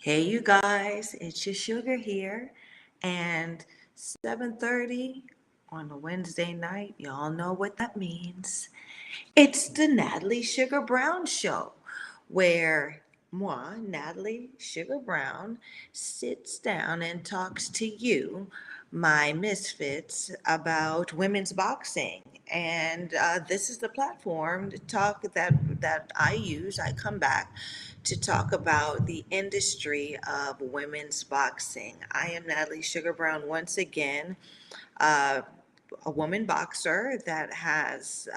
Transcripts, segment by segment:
Hey, you guys, it's your sugar here, and 7:30 on a Wednesday night. Y'all know what that means. It's the Natalie Sugar Brown show, where moi, Natalie Sugar Brown, sits down and talks to you, my misfits, about women's boxing. And this is the platform to talk that I use. I come back to talk about the industry of women's boxing. I am Natalie Sugar Brown once again, uh, a woman boxer that has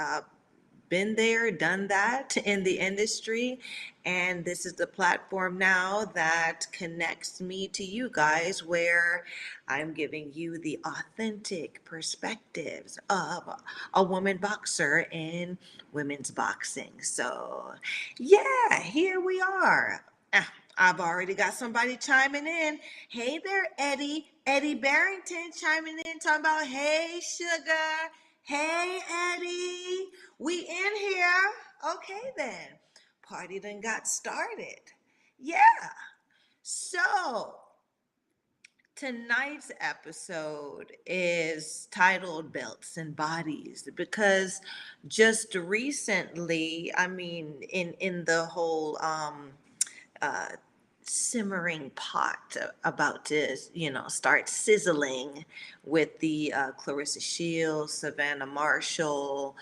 been there, done that in the industry. And this is the platform now that connects me to you guys, where I'm giving you the authentic perspectives of a woman boxer in women's boxing. So, yeah, here we are. I've already got somebody chiming in. Hey there, Eddie. Eddie Barrington chiming in, talking about, hey, sugar. Hey, Eddie. We in here. Okay, then. Party done got started. Yeah. So, tonight's episode is titled Belts and Bodies because just recently, in the whole uh, simmering pot about to, start sizzling with the Clarissa Shields, Savannah Marshall,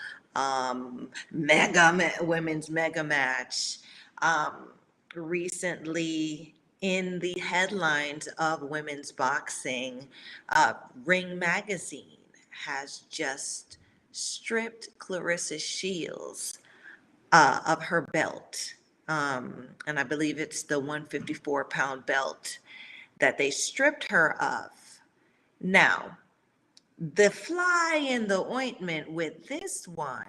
women's mega match. Um, Recently, in the headlines of women's boxing, uh, Ring Magazine has just stripped Clarissa Shields of her belt. And I believe it's the 154-pound belt that they stripped her of. Now, the fly in the ointment with this one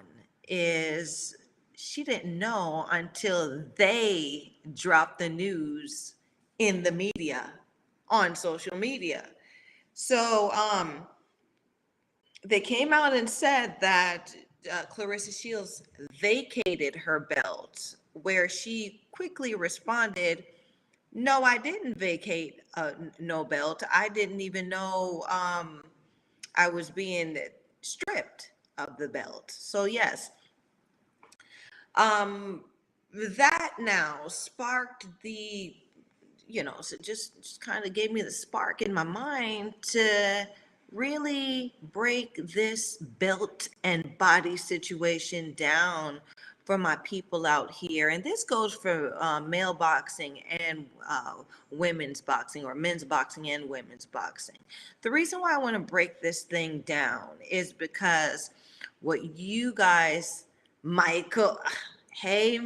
is she didn't know until they dropped the news in the media, on social media. So they came out and said that Clarissa Shields vacated her belt, where she quickly responded, "No, I didn't vacate no belt. I didn't even know I was being stripped of the belt." So, yes, um, that now sparked the, so just kind of gave me the spark in my mind to really break this belt and body situation down for my people out here. And this goes for male boxing and women's boxing, or men's boxing and women's boxing. The reason why I want to break this thing down is because what you guys, Michael, hey,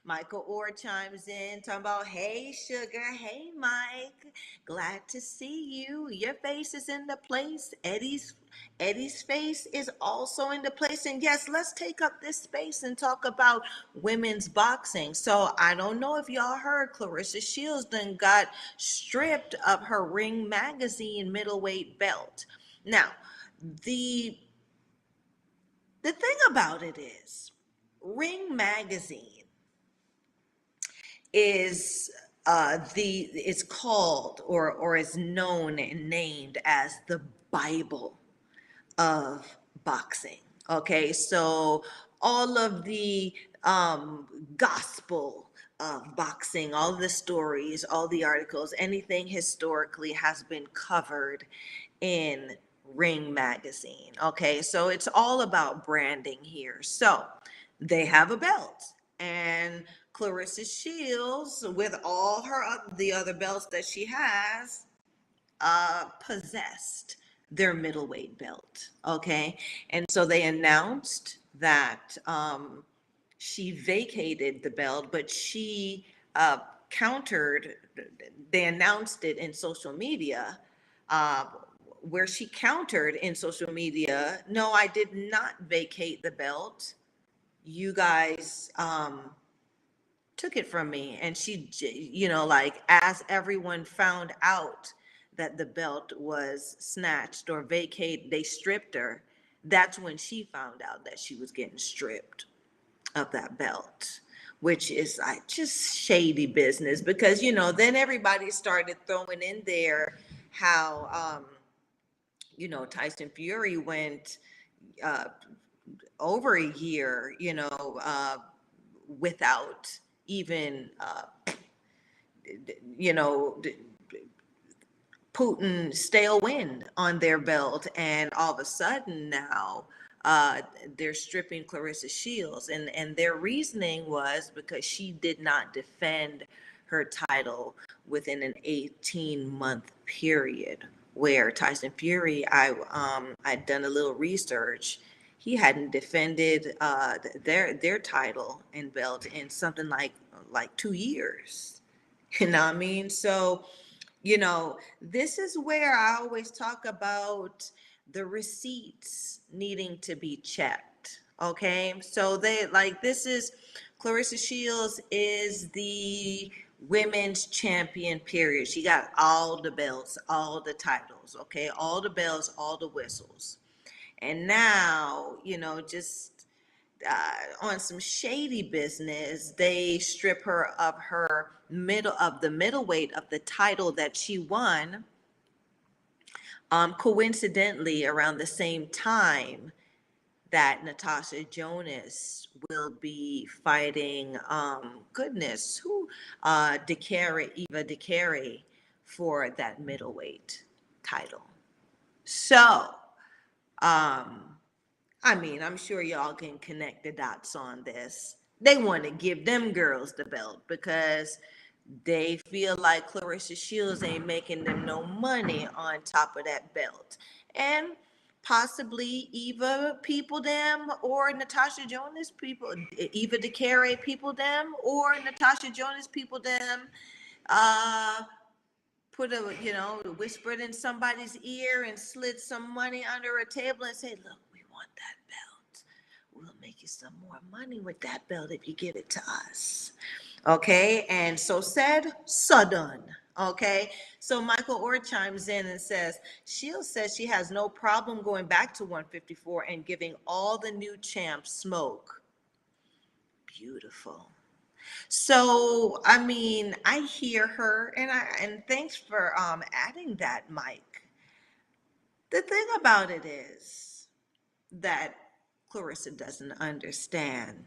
Michael Orr chimes in talking about, hey, sugar, hey, Mike, glad to see you. Your face is in the place. Eddie's face is also in the place. And yes, let's take up this space and talk about women's boxing. So I don't know if y'all heard, Clarissa Shields then got stripped of her Ring Magazine middleweight belt. Now, the the thing about it is, Ring Magazine is it's called, or is known and named as the Bible of boxing. Okay, so all of the gospel of boxing, all the stories, all the articles, anything historically has been covered in Ring Magazine. Okay, so it's all about branding here. So they have a belt, and Clarissa Shields, with all her the other belts that she has, possessed their middleweight belt. Okay, and so they announced that she vacated the belt, but she countered. They announced it in social media, uh, where she countered in social media, "No, I did not vacate the belt. You guys took it from me." And she, like, as everyone found out that the belt was snatched or vacated, they stripped her. That's when she found out that she was getting stripped of that belt. which is like just shady business because, then everybody started throwing in there how, Tyson Fury went uh, over a year, without even, you know, Putin stale wind on their belt, and all of a sudden now uh, they're stripping Clarissa Shields, and their reasoning was because she did not defend her title within an 18-month period. Where Tyson Fury, I'd done a little research. He hadn't defended their title and belt in something like 2 years. You know what I mean? So this is where I always talk about the receipts needing to be checked. Okay. So this is Clarissa Shields is the women's champion, period. She got all the belts, all the titles. Okay. All the bells, all the whistles. And now, just on some shady business, they strip her of the middleweight of the title that she won. Coincidentally, around the same time that Natasha Jonas will be fighting, goodness, Eva DeCarey for that middleweight title. So, I'm sure y'all can connect the dots on this. They want to give them girls the belt because they feel like Clarissa Shields ain't making them no money on top of that belt. And possibly Eva people them or Natasha Jonas people, Eva DeCarey people them or Natasha Jonas people them. Put whispered in somebody's ear and slid some money under a table and say, look, we want that belt. We'll make you some more money with that belt if you give it to us. Okay, and so said, so done. Okay, so Michael Orr chimes in and says, Shields says she has no problem going back to 154 and giving all the new champs smoke. Beautiful. So, I hear her, and thanks for adding that, Mike. The thing about it is that Clarissa doesn't understand,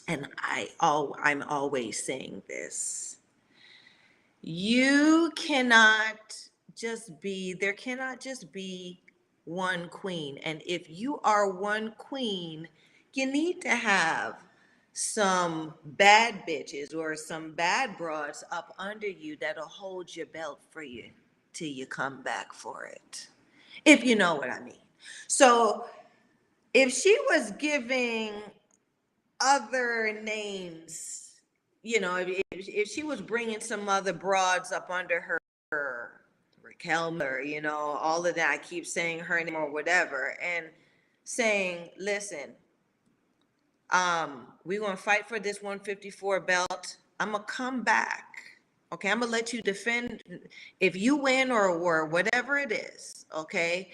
and I'm always saying this. There cannot just be one queen. And if you are one queen, you need to have some bad bitches or some bad broads up under you that'll hold your belt for you till you come back for it. If you know what I mean. So if she was giving other names, if she was bringing some other broads up under her, Raquel, or all of that, I keep saying her name or whatever, and saying, listen, we're gonna fight for this 154 belt. I'm gonna come back. Okay, I'm gonna let you defend. If you win or whatever it is, okay,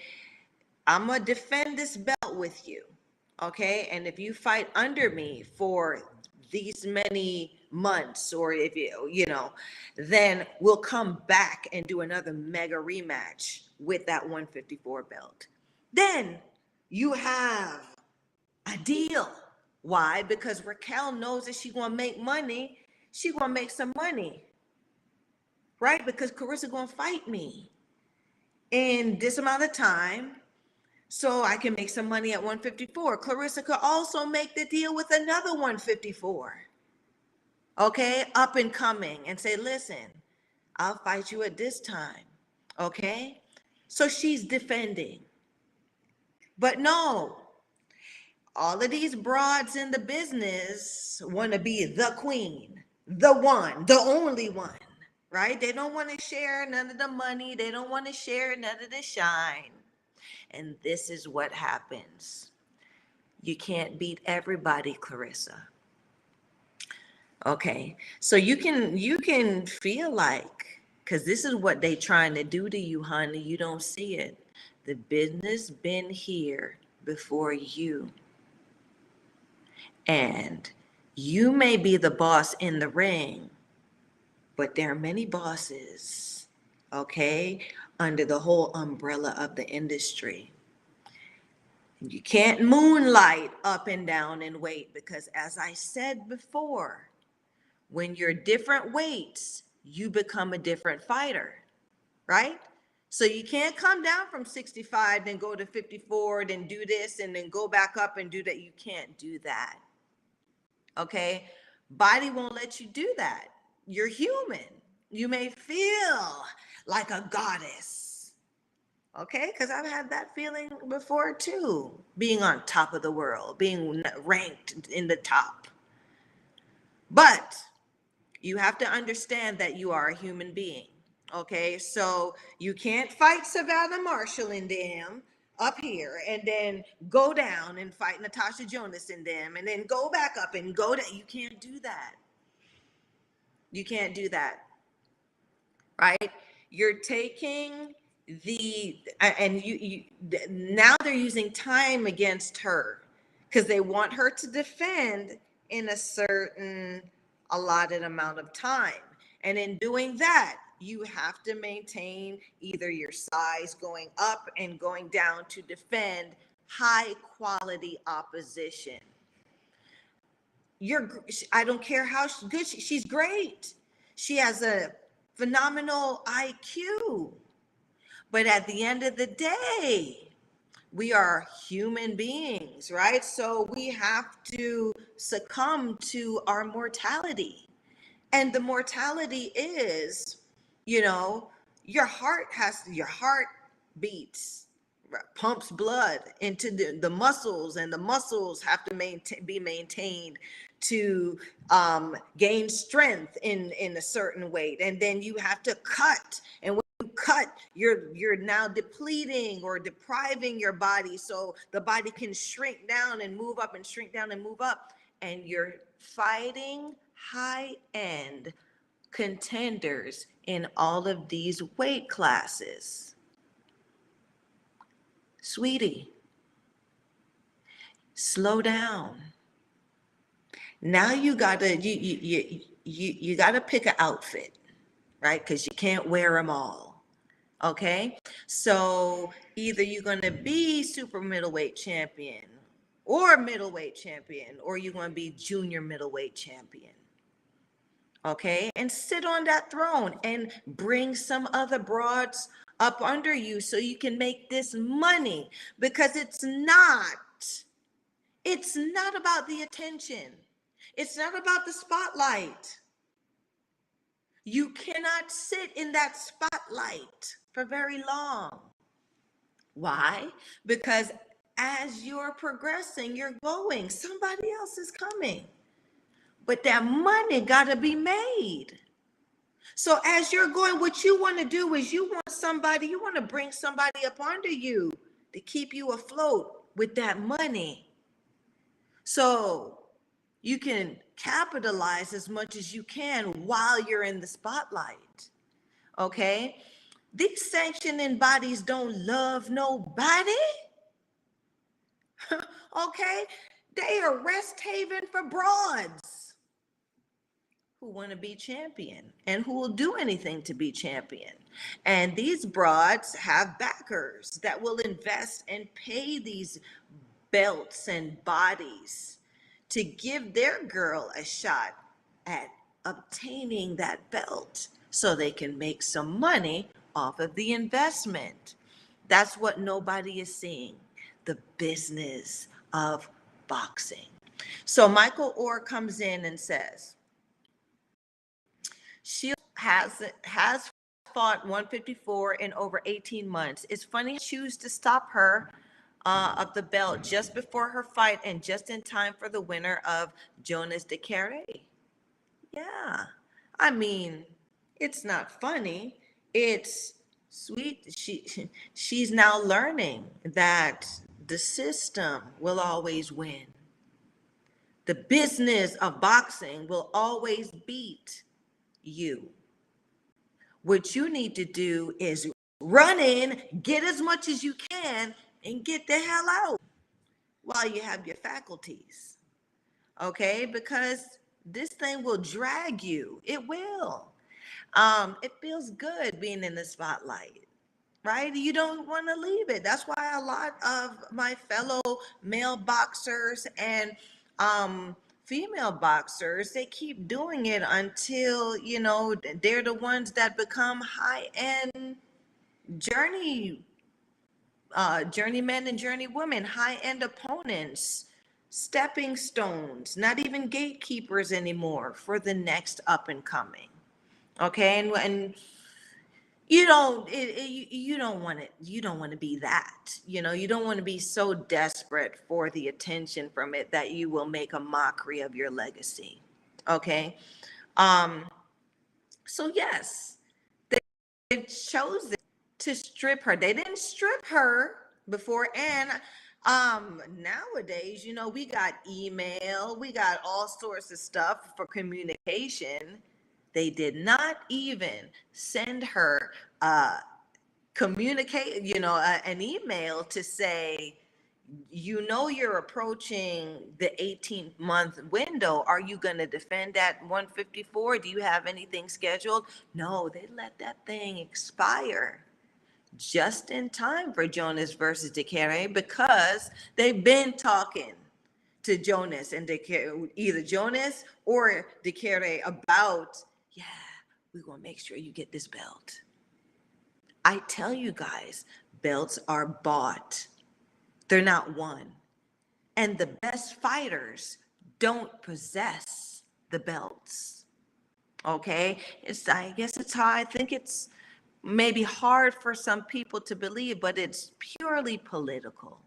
I'm gonna defend this belt with you. Okay, and if you fight under me for these many months, or if then we'll come back and do another mega rematch with that 154 belt. Then you have a deal. Why? Because Raquel knows that she's gonna make money. She's gonna make some money, right? Because Clarissa gonna fight me in this amount of time, so I can make some money at 154. Clarissa could also make the deal with another 154. Okay, up and coming, and say, listen, I'll fight you at this time. Okay, so she's defending. But no, all of these broads in the business want to be the queen, the one, the only one, right? They don't want to share none of the money. They don't want to share none of the shine. And this is what happens. You can't beat everybody, Clarissa. Okay, so you can feel like, because this is what they trying to do to you, honey. You don't see it. The business been here before you. And You may be the boss in the ring, but there are many bosses, okay, under the whole umbrella of the industry. You can't moonlight up and down in weight because, as I said before, when you're different weights, you become a different fighter, right? So you can't come down from 65, then go to 54, then do this, and then go back up and do that. You can't do that, okay? Body won't let you do that. You're human. You may feel like a goddess, okay? Because I've had that feeling before too, being on top of the world, being ranked in the top. But you have to understand that you are a human being, okay? So you can't fight Savannah Marshall and them up here and then go down and fight Natasha Jonas and them and then go back up and go down. You can't do that. You can't do that, right? You're taking and you now they're using time against her because they want her to defend in a certain allotted amount of time. And in doing that, you have to maintain either your size going up and going down to defend high quality opposition. I don't care how good she's great. She has a phenomenal IQ. But at the end of the day, we are human beings, right? So we have to succumb to our mortality. And the mortality is, your heart beats, pumps blood into the muscles, and the muscles have to be maintained to gain strength in a certain weight. And then you have to cut, and when you cut, you're now depleting or depriving your body so the body can shrink down and move up and shrink down and move up. And you're fighting high-end contenders in all of these weight classes. Sweetie, slow down. Now you gotta you gotta pick an outfit, right? Because you can't wear them all. Okay, so either you're gonna be super middleweight champion or middleweight champion, or you're gonna be junior middleweight champion. Okay, and sit on that throne and bring some other broads up under you so you can make this money, because it's not about the attention. It's not about the spotlight. You cannot sit in that spotlight for very long. Why? Because as you're progressing, you're going, somebody else is coming. But that money got to be made. So as you're going, what you want to do is you want to bring somebody up under you to keep you afloat with that money. So you can capitalize as much as you can while you're in the spotlight. Okay? These sanctioning bodies don't love nobody. Okay? They are rest haven for broads who want to be champion and who will do anything to be champion. And these broads have backers that will invest and pay these belts and bodies to give their girl a shot at obtaining that belt so they can make some money off of the investment. That's what nobody is seeing, the business of boxing. So Michael Orr comes in and says, she has fought 154 in over 18 months. It's funny, choose to stop her of the belt just before her fight and just in time for the winner of Jonas de Carre. Yeah, I mean, it's not funny. It's sweet. She's now learning that the system will always win. The business of boxing will always beat you. What you need to do is run in, get as much as you can, and get the hell out while you have your faculties. okay? Because this thing will drag you. It will. It feels good being in the spotlight, right? You don't want to leave it. That's why a lot of my fellow male boxers and female boxers, they keep doing it until, they're the ones that become high-end journey journeymen and journeywomen, high-end opponents, stepping stones, not even gatekeepers anymore for the next up and coming. Okay, and you don't want it. You don't want to be that. You don't want to be so desperate for the attention from it that you will make a mockery of your legacy. Okay, um, so yes, they chose to strip her. They didn't strip her before. And nowadays, we got email, we got all sorts of stuff for communication. They did not even send her an email to say, you're approaching the 18-month window. Are you going to defend at 154? Do you have anything scheduled? No, they let that thing expire just in time for Jonas versus DeCare, because they've been talking to Jonas and DeCare, either Jonas or DeCare, about, yeah, we're going to make sure you get this belt. I tell you guys, belts are bought. They're not won. And the best fighters don't possess the belts. Okay? I guess it's how I think it's maybe hard for some people to believe, but it's purely political.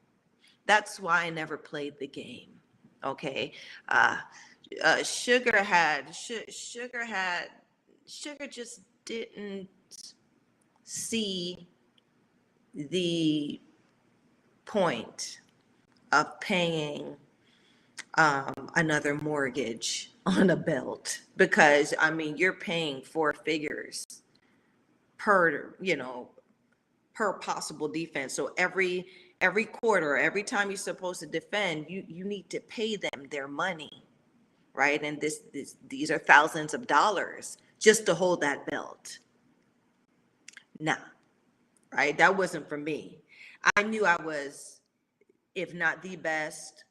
That's why I never played the game. Okay? Sugar just didn't see the point of paying another mortgage on a belt, because you're paying four figures per possible defense. So every quarter, every time you're supposed to defend, you need to pay them their money, right? And these are thousands of dollars just to hold that belt. Nah, right? That wasn't for me. I knew I was, if not the best,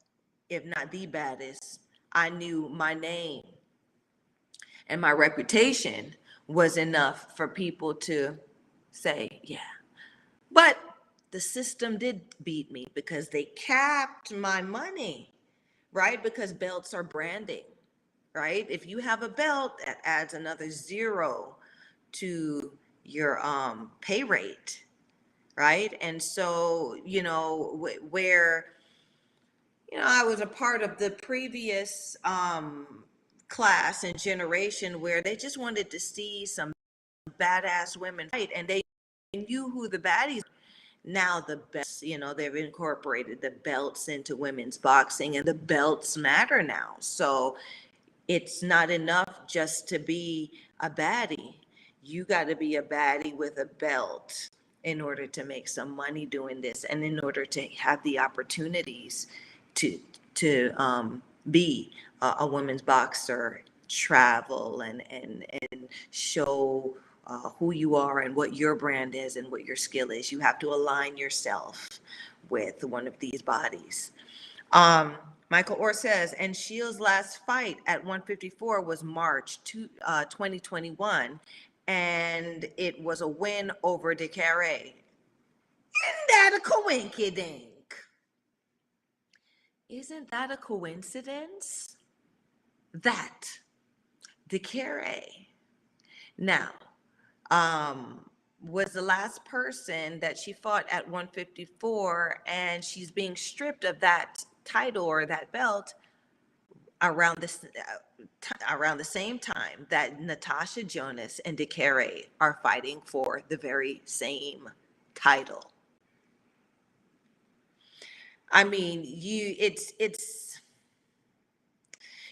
if not the baddest. I knew my name and my reputation was enough for people to say, yeah. But the system did beat me because they capped my money, right? Because belts are branding, right? If you have a belt, that adds another zero to your pay rate, right? And so, where I was a part of the previous class and generation where they just wanted to see some badass women fight, and they knew who the baddies. Now the belts, they've incorporated the belts into women's boxing, and the belts matter now. So it's not enough just to be a baddie. You got to be a baddie with a belt in order to make some money doing this, and in order to have the opportunities to be a women's boxer, travel and show who you are and what your brand is and what your skill is. You have to align yourself with one of these bodies. Michael Orr says, and Shields' last fight at 154 was March 2021, and it was a win over DeCare. Isn't that a coincidence? Isn't that a coincidence? That DeCare now was the last person that she fought at 154, and she's being stripped of that title or that belt around the same time that Natasha Jonas and DeCare are fighting for the very same title.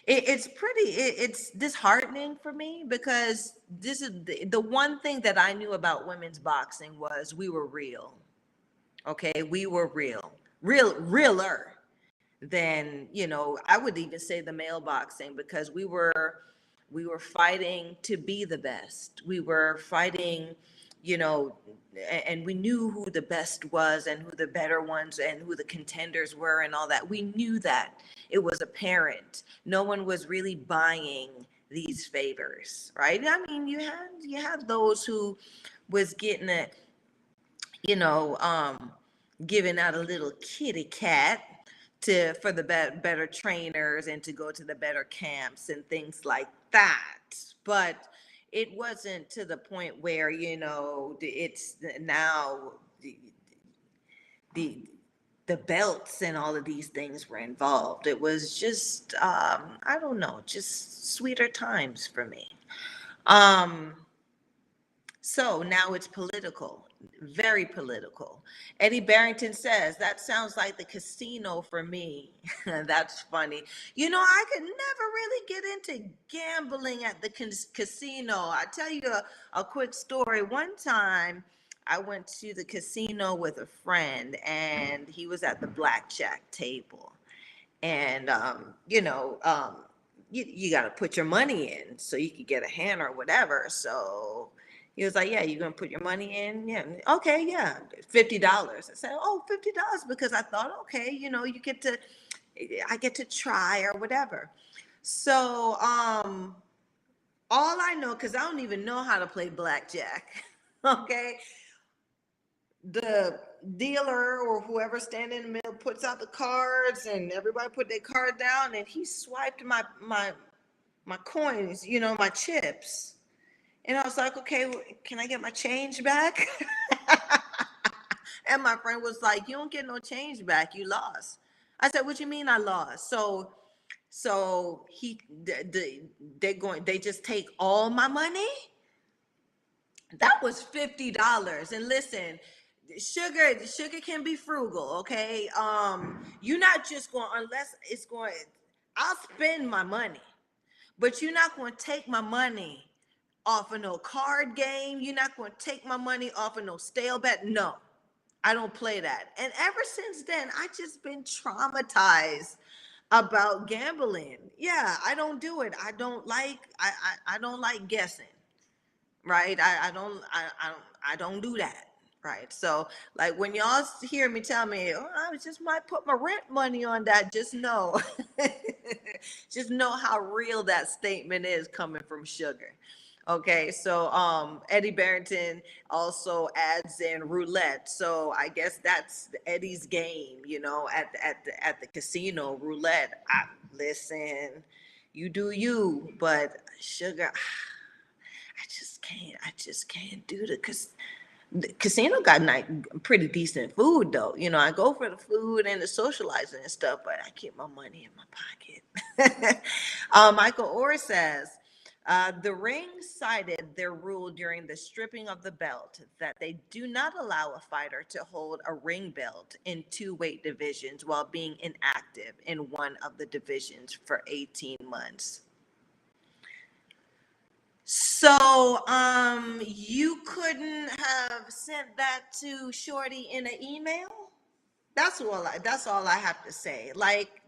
It's disheartening for me, because this is the one thing that I knew about women's boxing was we were real. Okay, we were realer. than, you know, I would even say the male boxing, because we were fighting to be the best. We were fighting, you know, and we knew who the best was and who the better ones and who the contenders were and all that. We knew that. It was apparent. No one was really buying these favors, right? I mean, you had those who was getting it, you know, giving out a little kitty cat to for the better trainers and to go to the better camps and things like that. But it wasn't to the point where, you know, it's now the the belts and all of these things were involved. It was just I don't know, just sweeter times for me. Um, so now it's political, very political. Eddie Barrington says, that sounds like the casino for me. That's funny. You know, I could never really get into gambling at the casino. I tell you a quick story. One time I went to the casino with a friend and he was at the blackjack table. And, you got to put your money in so you could get a hand or whatever. So he was like, yeah, you're going to put your money in? Yeah. Okay. Yeah. $50. I said, oh, $50, because I thought, okay, you know, I get to try or whatever. So, all I know, cause I don't even know how to play blackjack. Okay. The dealer or whoever standing in the middle puts out the cards and everybody put their card down, and he swiped my coins, you know, my chips. And I was like, okay, can I get my change back? And my friend was like, you don't get no change back, you lost. I said, what you mean I lost? So they just take all my money? That was $50. And listen, sugar can be frugal, okay? You're not just going, unless it's going, I'll spend my money, but you're not going to take my money off of no card game. You're not going to take my money off of no stale bet. No, I don't play that. And ever since then, I just been traumatized about gambling. Yeah, I don't do it. I don't like guessing, right? I don't do that, right? So like when y'all hear me tell me, oh, I just might put my rent money on that, just know, just know how real that statement is coming from Sugar. Okay, so Eddie Barrington also adds in roulette. So I guess that's Eddie's game, you know, at the casino, roulette. Listen, you do you, but Sugar, I just can't do the the casino got pretty decent food though. You know, I go for the food and the socializing and stuff, but I keep my money in my pocket. Michael Orr says, the ring cited their rule during the stripping of the belt that they do not allow a fighter to hold a ring belt in two weight divisions while being inactive in one of the divisions for 18 months. So, you couldn't have sent that to Shorty in an email? That's all I have to say. Like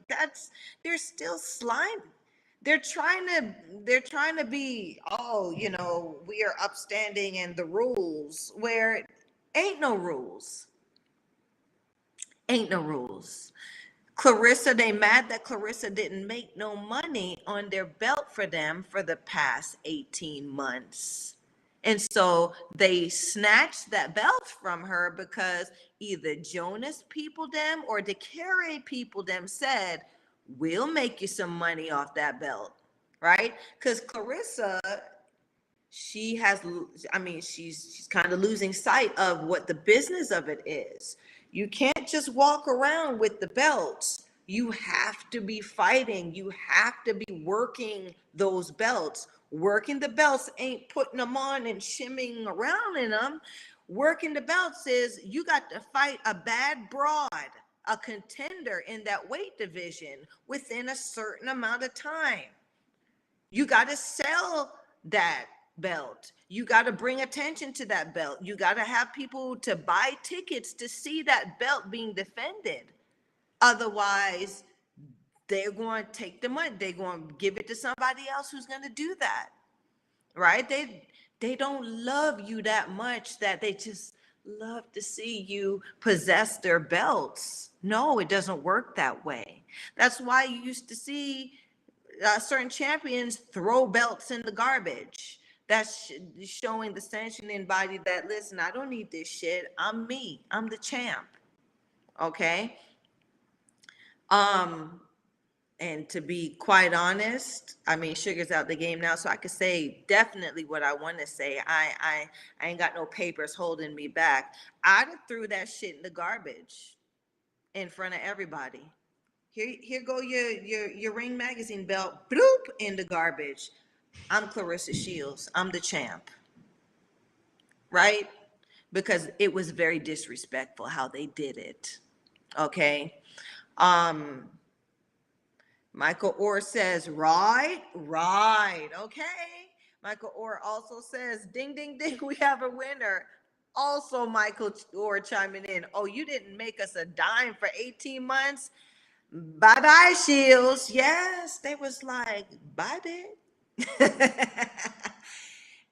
they're still slime. They're trying to be, oh, you know, we are upstanding and the rules, where ain't no rules. Ain't no rules. Clarissa, they mad that Clarissa didn't make no money on their belt for them for the past 18 months. And so they snatched that belt from her because either Jonas people them or the Carey people them said, we'll make you some money off that belt, right? Because Clarissa, she has, I mean, she's kind of losing sight of what the business of it is. You can't just walk around with the belts. You have to be fighting. You have to be working those belts. Working the belts ain't putting them on and shimming around in them. Working the belts is you got to fight a bad broad, a contender in that weight division within a certain amount of time. You got to sell that belt. You got to bring attention to that belt. You got to have people to buy tickets to see that belt being defended. Otherwise, they're going to take the money. They're going to give it to somebody else who's going to do that, right? They don't love you that much that they just love to see you possess their belts. No, it doesn't work that way. That's why you used to see certain champions throw belts in the garbage. That's showing the sanctioning body that, listen, I don't need this shit. I'm me. I'm the champ. Okay. Um, and to be quite honest, I mean, Sugar's out the game now, so I could say definitely what I want to say. I ain't got no papers holding me back. I'd have threw that shit in the garbage in front of everybody. Here go your Ring Magazine belt, bloop, in the garbage. I'm Clarissa Shields. I'm the champ, right? Because it was very disrespectful how they did it. Okay. Um, Michael Orr says, right, right, okay. Michael Orr also says, ding, ding, ding, we have a winner. Also, Michael Orr chiming in, oh, you didn't make us a dime for 18 months? Bye-bye, Shields. Yes, they was like, bye, bitch.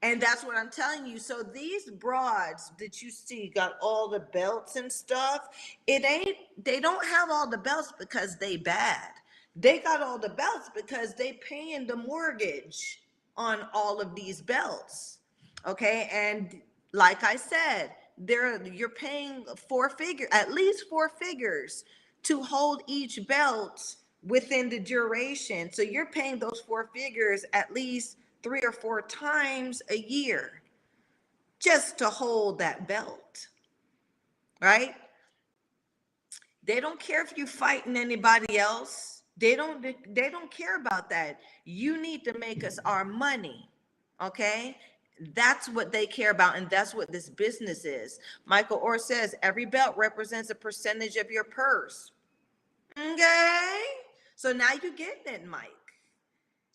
And that's what I'm telling you. So these broads that you see got all the belts and stuff. They don't have all the belts because they bad. They got all the belts because they paying the mortgage on all of these belts. Okay. And like I said, you're paying at least four figures to hold each belt within the duration. So you're paying those four figures at least 3 or 4 times a year just to hold that belt, right? They don't care if you're fighting anybody else. They don't care about that. You need to make us our money, okay? That's what they care about, and that's what this business is. Michael Orr says every belt represents a percentage of your purse. Okay? So now you get it, Mike.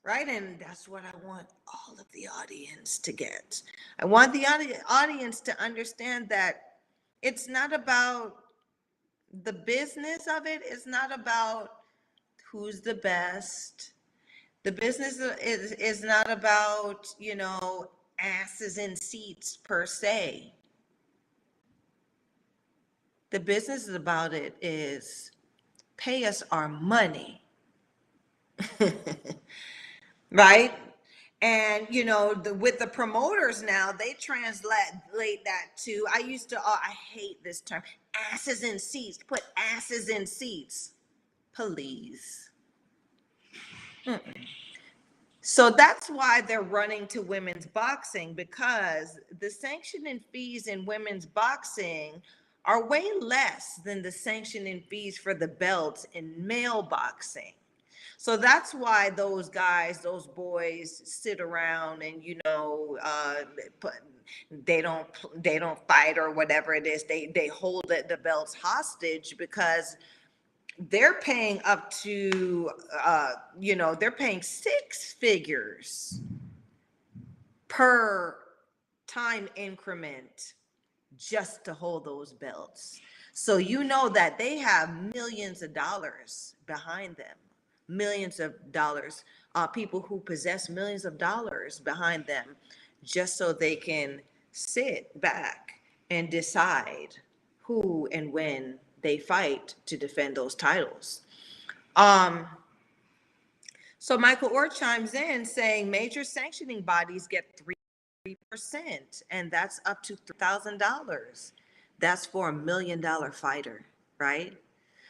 Right? And that's what I want all of the audience to get. I want the audience to understand that it's not about the business of it. It's not about who's the best. The business is not about, asses in seats per se. The business about it is pay us our money. Right? And with the promoters now, they translate that to, I hate this term, asses in seats. Put asses in seats, please. So that's why they're running to women's boxing, because the sanctioning fees in women's boxing are way less than the sanctioning fees for the belts in male boxing. So that's why those guys, those boys sit around and, they don't fight or whatever it is. They hold the belts hostage because they're paying up to, they're paying 6 figures per time increment just to hold those belts. So that they have millions of dollars behind them, millions of dollars, people who possess millions of dollars behind them, just so they can sit back and decide who and when they fight to defend those titles. So Michael Orr chimes in saying major sanctioning bodies get 3%, and that's up to $3,000. That's for $1 million fighter, right?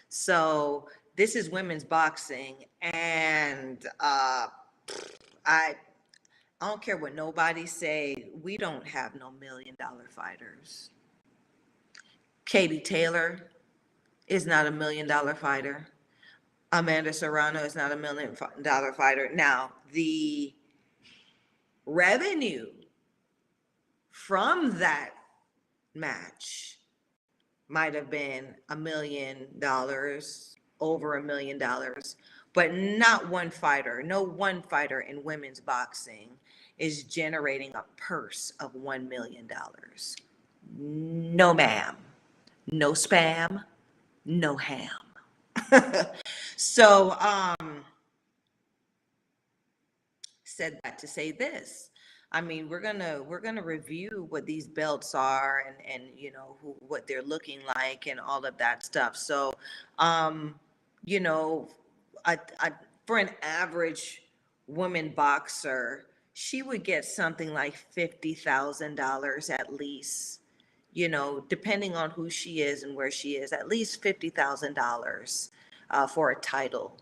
So this is women's boxing, and I don't care what nobody say. We don't have no $1 million fighters. Katie Taylor is not a $1 million fighter. Amanda Serrano is not a $1 million fighter. Now, the revenue from that match might have been $1 million, over $1 million, but not one fighter. No one fighter in women's boxing is generating a purse of $1 million. No, ma'am. No spam. No ham. So, said that to say this. I mean, we're gonna review what these belts are and what they're looking like and all of that stuff. So, um, you know, I for an average woman boxer, she would get something like $50,000 at least. Depending on who she is and where she is, at least $50,000 for a title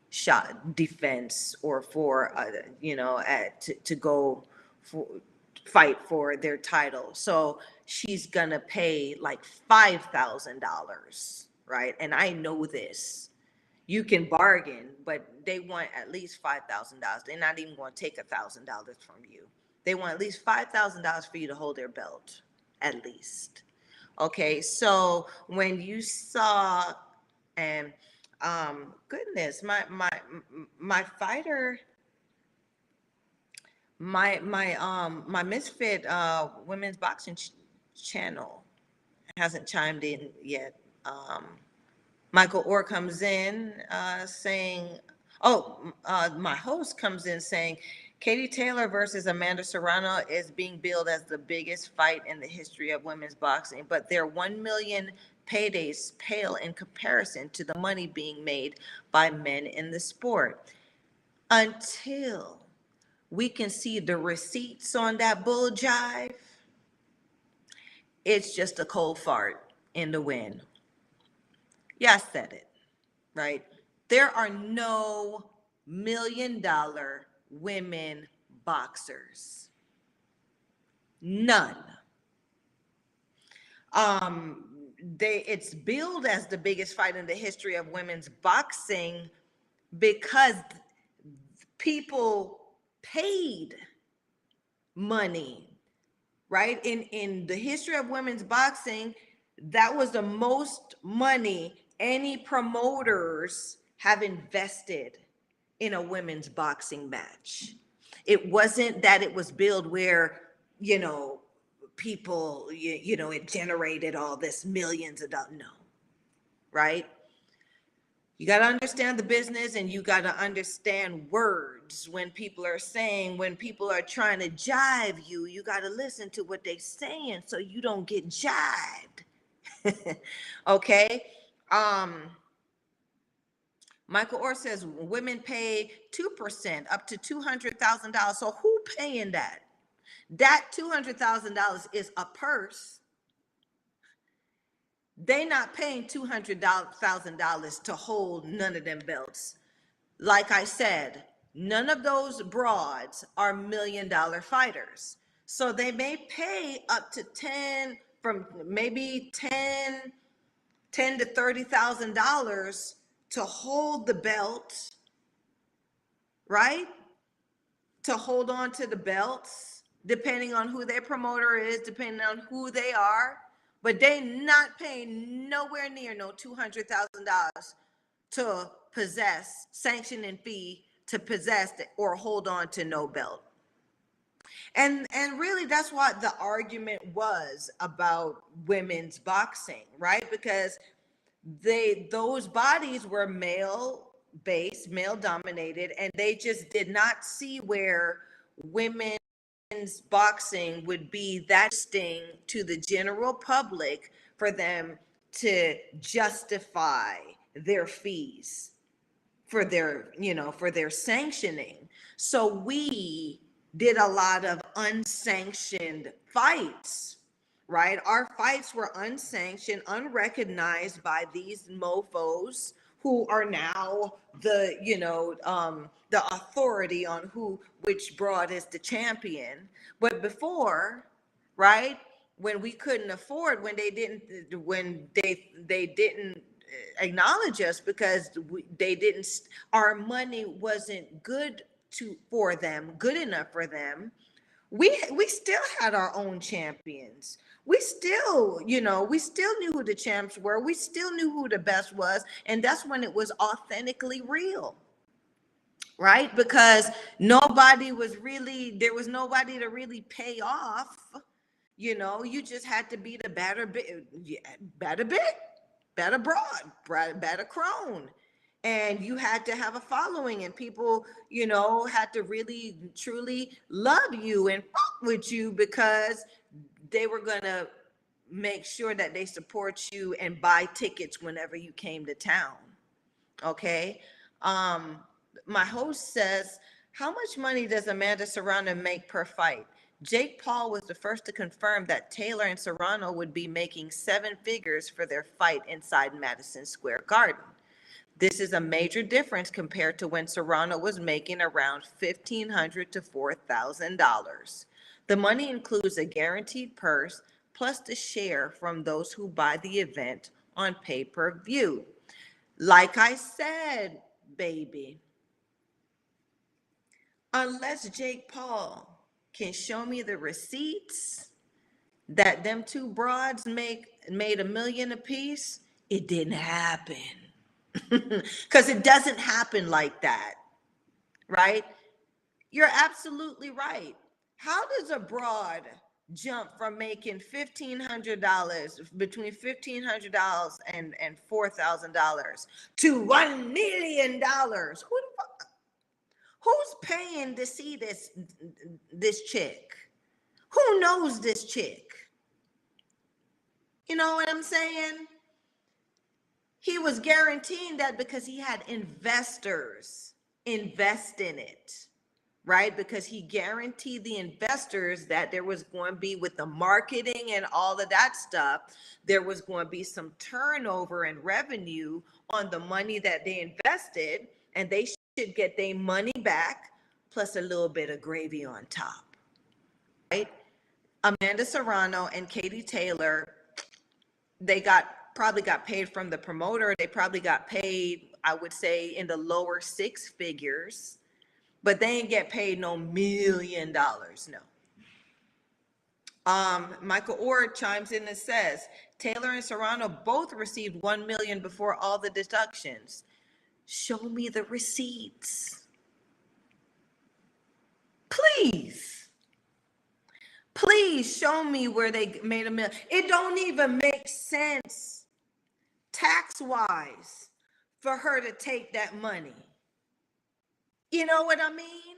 shot defense, or for to go for fight for their title. So she's gonna pay like $5,000, right? And I know this. You can bargain, but they want at least $5,000. They're not even going to take $1,000 from you. They want at least $5,000 for you to hold their belt, at least. Okay, so when you saw, and goodness, my fighter, my Misfit women's boxing channel hasn't chimed in yet. Michael Orr comes in saying, my host comes in saying, Katie Taylor versus Amanda Serrano is being billed as the biggest fight in the history of women's boxing, but their 1 million paydays pale in comparison to the money being made by men in the sport. Until we can see the receipts on that bull jive, it's just a cold fart in the wind. Yeah, I said it, right? There are no $1 million women boxers. None. It's billed as the biggest fight in the history of women's boxing because people paid money, right? In the history of women's boxing, that was the most money any promoters have invested in a women's boxing match. It wasn't that it was billed where, people, it generated all this millions of dollars. No, right? You got to understand the business, and you got to understand words. When people are trying to jive you, you got to listen to what they're saying so you don't get jived. Okay. Michael Orr says women pay 2% up to $200,000. So who paying that? That $200,000 is a purse. They not paying $200,000 to hold none of them belts. Like I said, none of those broads are $1 million fighters. So they may pay up to 10, from maybe 10 to $30,000 to hold the belt, right? To hold on to the belts, depending on who their promoter is, depending on who they are. But they not paying nowhere near no $200,000 to possess, sanctioning fee to possess or hold on to no belt. And really that's what the argument was about women's boxing, right? Because those bodies were male based, male dominated, and they just did not see where women's boxing would be that interesting to the general public for them to justify their fees for their sanctioning. So we did a lot of unsanctioned fights, right? Our fights were unsanctioned, unrecognized by these mofos who are now the authority on which broad is the champion. But before, right, when we couldn't afford, when they didn't acknowledge us because our money wasn't good good enough for them. We still had our own champions. We still knew who the champs were. We still knew who the best was. And that's when it was authentically real, right? Because there was nobody to really pay off. You just had to be the better broad, better crone. And you had to have a following, and people, had to really truly love you and fuck with you, because they were gonna make sure that they support you and buy tickets whenever you came to town. Okay. um my host says, how much money does Amanda Serrano make per fight? Jake Paul was the first to confirm that Taylor and Serrano would be making seven figures for their fight inside Madison Square Garden. This is a major difference compared to when Serrano was making around $1,500 to $4,000. The money includes a guaranteed purse plus the share from those who buy the event on pay-per-view. Like I said, baby, unless Jake Paul can show me the receipts that them two broads made $1 million apiece, it didn't happen. Because it doesn't happen like that, right? You're absolutely right. How does a broad jump from making $1,500, between $1,500 and $4,000, to $1 million? Who's paying to see this chick? Who knows this chick? You know what I'm saying? He was guaranteeing that because he had investors invest in it, right? Because he guaranteed the investors that there was going to be, with the marketing and all of that stuff, there was going to be some turnover and revenue on the money that they invested, and they should get their money back plus a little bit of gravy on top, right? Amanda Serrano and Katie Taylor, they probably got paid from the promoter. They probably got paid, I would say, in the lower six figures, but they ain't get paid no $1 million, no. Michael Orr chimes in and says, Taylor and Serrano both received $1 million before all the deductions. Show me the receipts, please. Please show me where they made $1 million. It don't even make sense tax-wise for her to take that money. You know what I mean?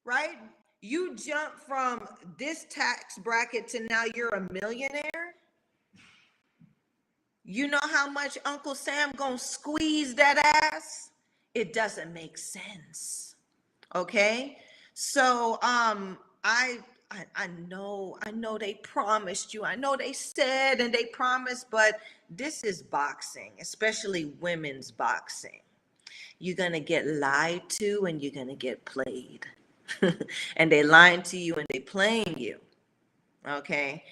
Right? You jump from this tax bracket to now you're a millionaire. You know how much Uncle Sam gonna squeeze that ass? It doesn't make sense. Okay? So I know they promised you. I know they said and they promised, but this is boxing, especially women's boxing. You're gonna get lied to and you're gonna get played. And they lying to you and they playing you. Okay.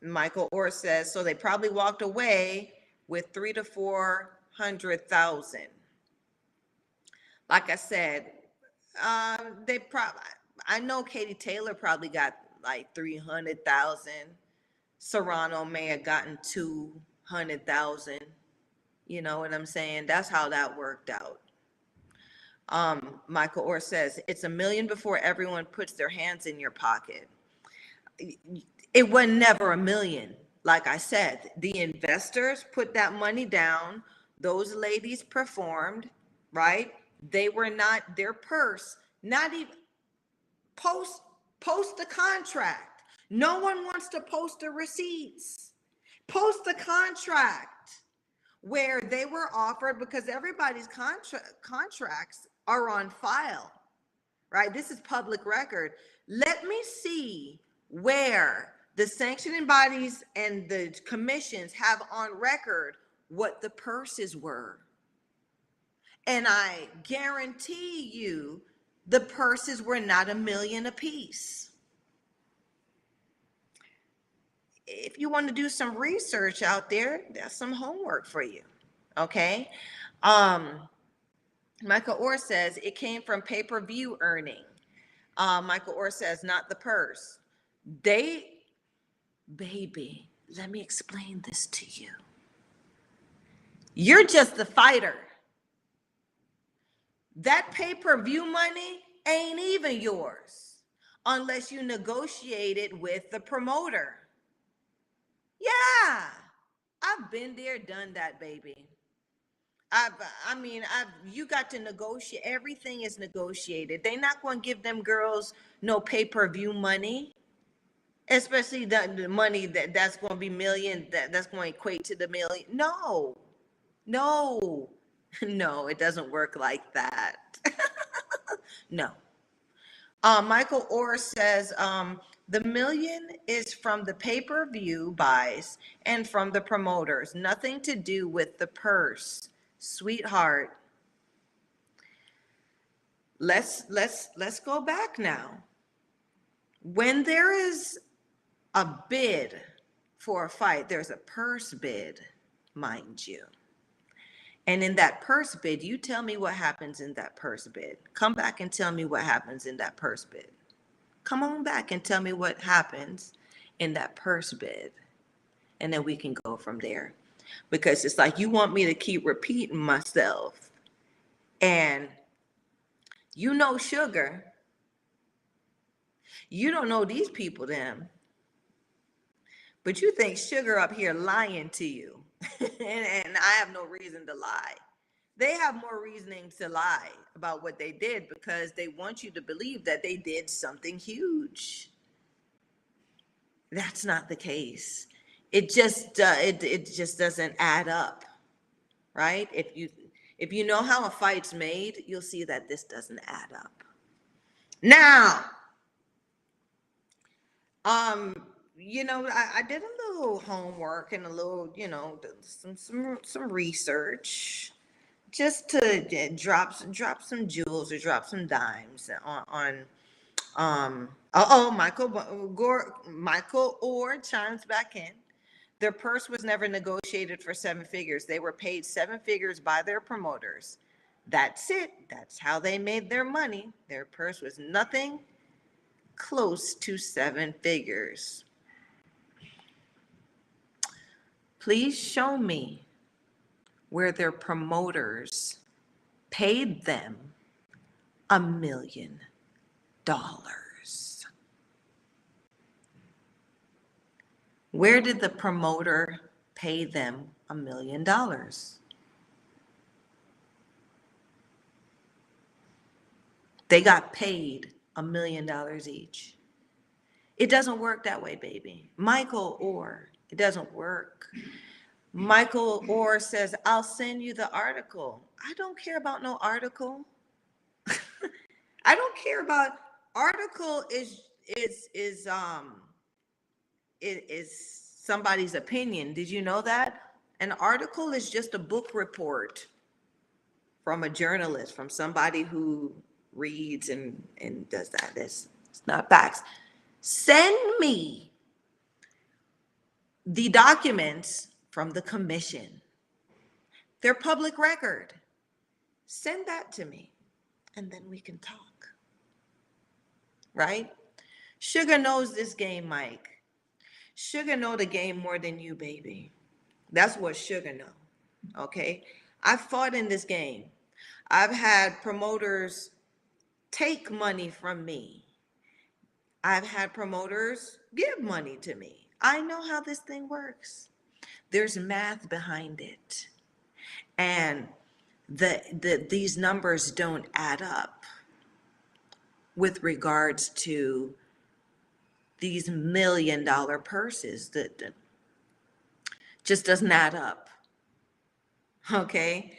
Michael Orr says, so they probably walked away with 300,000 to 400,000. Like I said, they probably, I know Katie Taylor probably got like 300,000. Serrano may have gotten 200,000. You know what I'm saying? That's how that worked out. Michael Orr says, it's $1 million before everyone puts their hands in your pocket. It was never $1 million. Like I said, the investors put that money down. Those ladies performed, right? They were not, their purse, not even post the contract. No one wants to post the receipts. Post the contract where they were offered, because everybody's contracts are on file, right? This is public record. Let me see where the sanctioning bodies and the commissions have on record what the purses were. And I guarantee you the purses were not $1 million apiece. If you want to do some research out there, that's some homework for you. Okay. Michael Orr says it came from pay-per-view earning. Michael Orr says not the purse. Baby, let me explain this to you. You're just the fighter. That pay-per-view money ain't even yours unless you negotiate it with the promoter. Yeah, I've been there, done that, baby. I, I mean, you got to negotiate. Everything is negotiated. They're not going to give them girls no pay-per-view money, especially the money that's going to be million, that's going to equate to the million. No, no, no, it doesn't work like that. No. Michael Orr says the million is from the pay-per-view buys and from the promoters, nothing to do with the purse. Sweetheart, let's go back now. When there is a bid for a fight, there's a purse bid, mind you. And in that purse bid, you tell me what happens in that purse bid. Come back and tell me what happens in that purse bid. Come on back and tell me what happens in that purse bid. And then we can go from there. Because it's like you want me to keep repeating myself. And you know Sugar. You don't know these people, them. But you think Sugar up here lying to you. and I have no reason to lie. They have more reasoning to lie about what they did because they want you to believe that they did something huge. That's not the case. It just doesn't add up, right? If you know how a fight's made, you'll see that this doesn't add up. Now, I did a little homework and a little, some research just to drop some jewels or drop some dimes on Michael Orr chimes back in. Their purse was never negotiated for seven figures. They were paid seven figures by their promoters. That's it. That's how they made their money. Their purse was nothing close to seven figures. Please show me where their promoters paid them $1 million. Where did the promoter pay them $1 million? They got paid $1 million each. It doesn't work that way, baby. Michael Orr, it doesn't work. Michael Orr says, I'll send you the article. I don't care about no article. I don't care about article is somebody's opinion. Did you know that? An article is just a book report from a journalist, from somebody who reads and does that. It's not facts. Send me the documents from the commission. They're public record. Send that to me, and then we can talk. Right? Sugar knows this game, Mike. Sugar know the game more than you, baby. That's what Sugar know. Okay? I fought in this game. I've had promoters take money from me. I've had promoters give money to me. I know how this thing works. There's math behind it. And these numbers don't add up with regards to these $1 million purses. That just doesn't add up. Okay?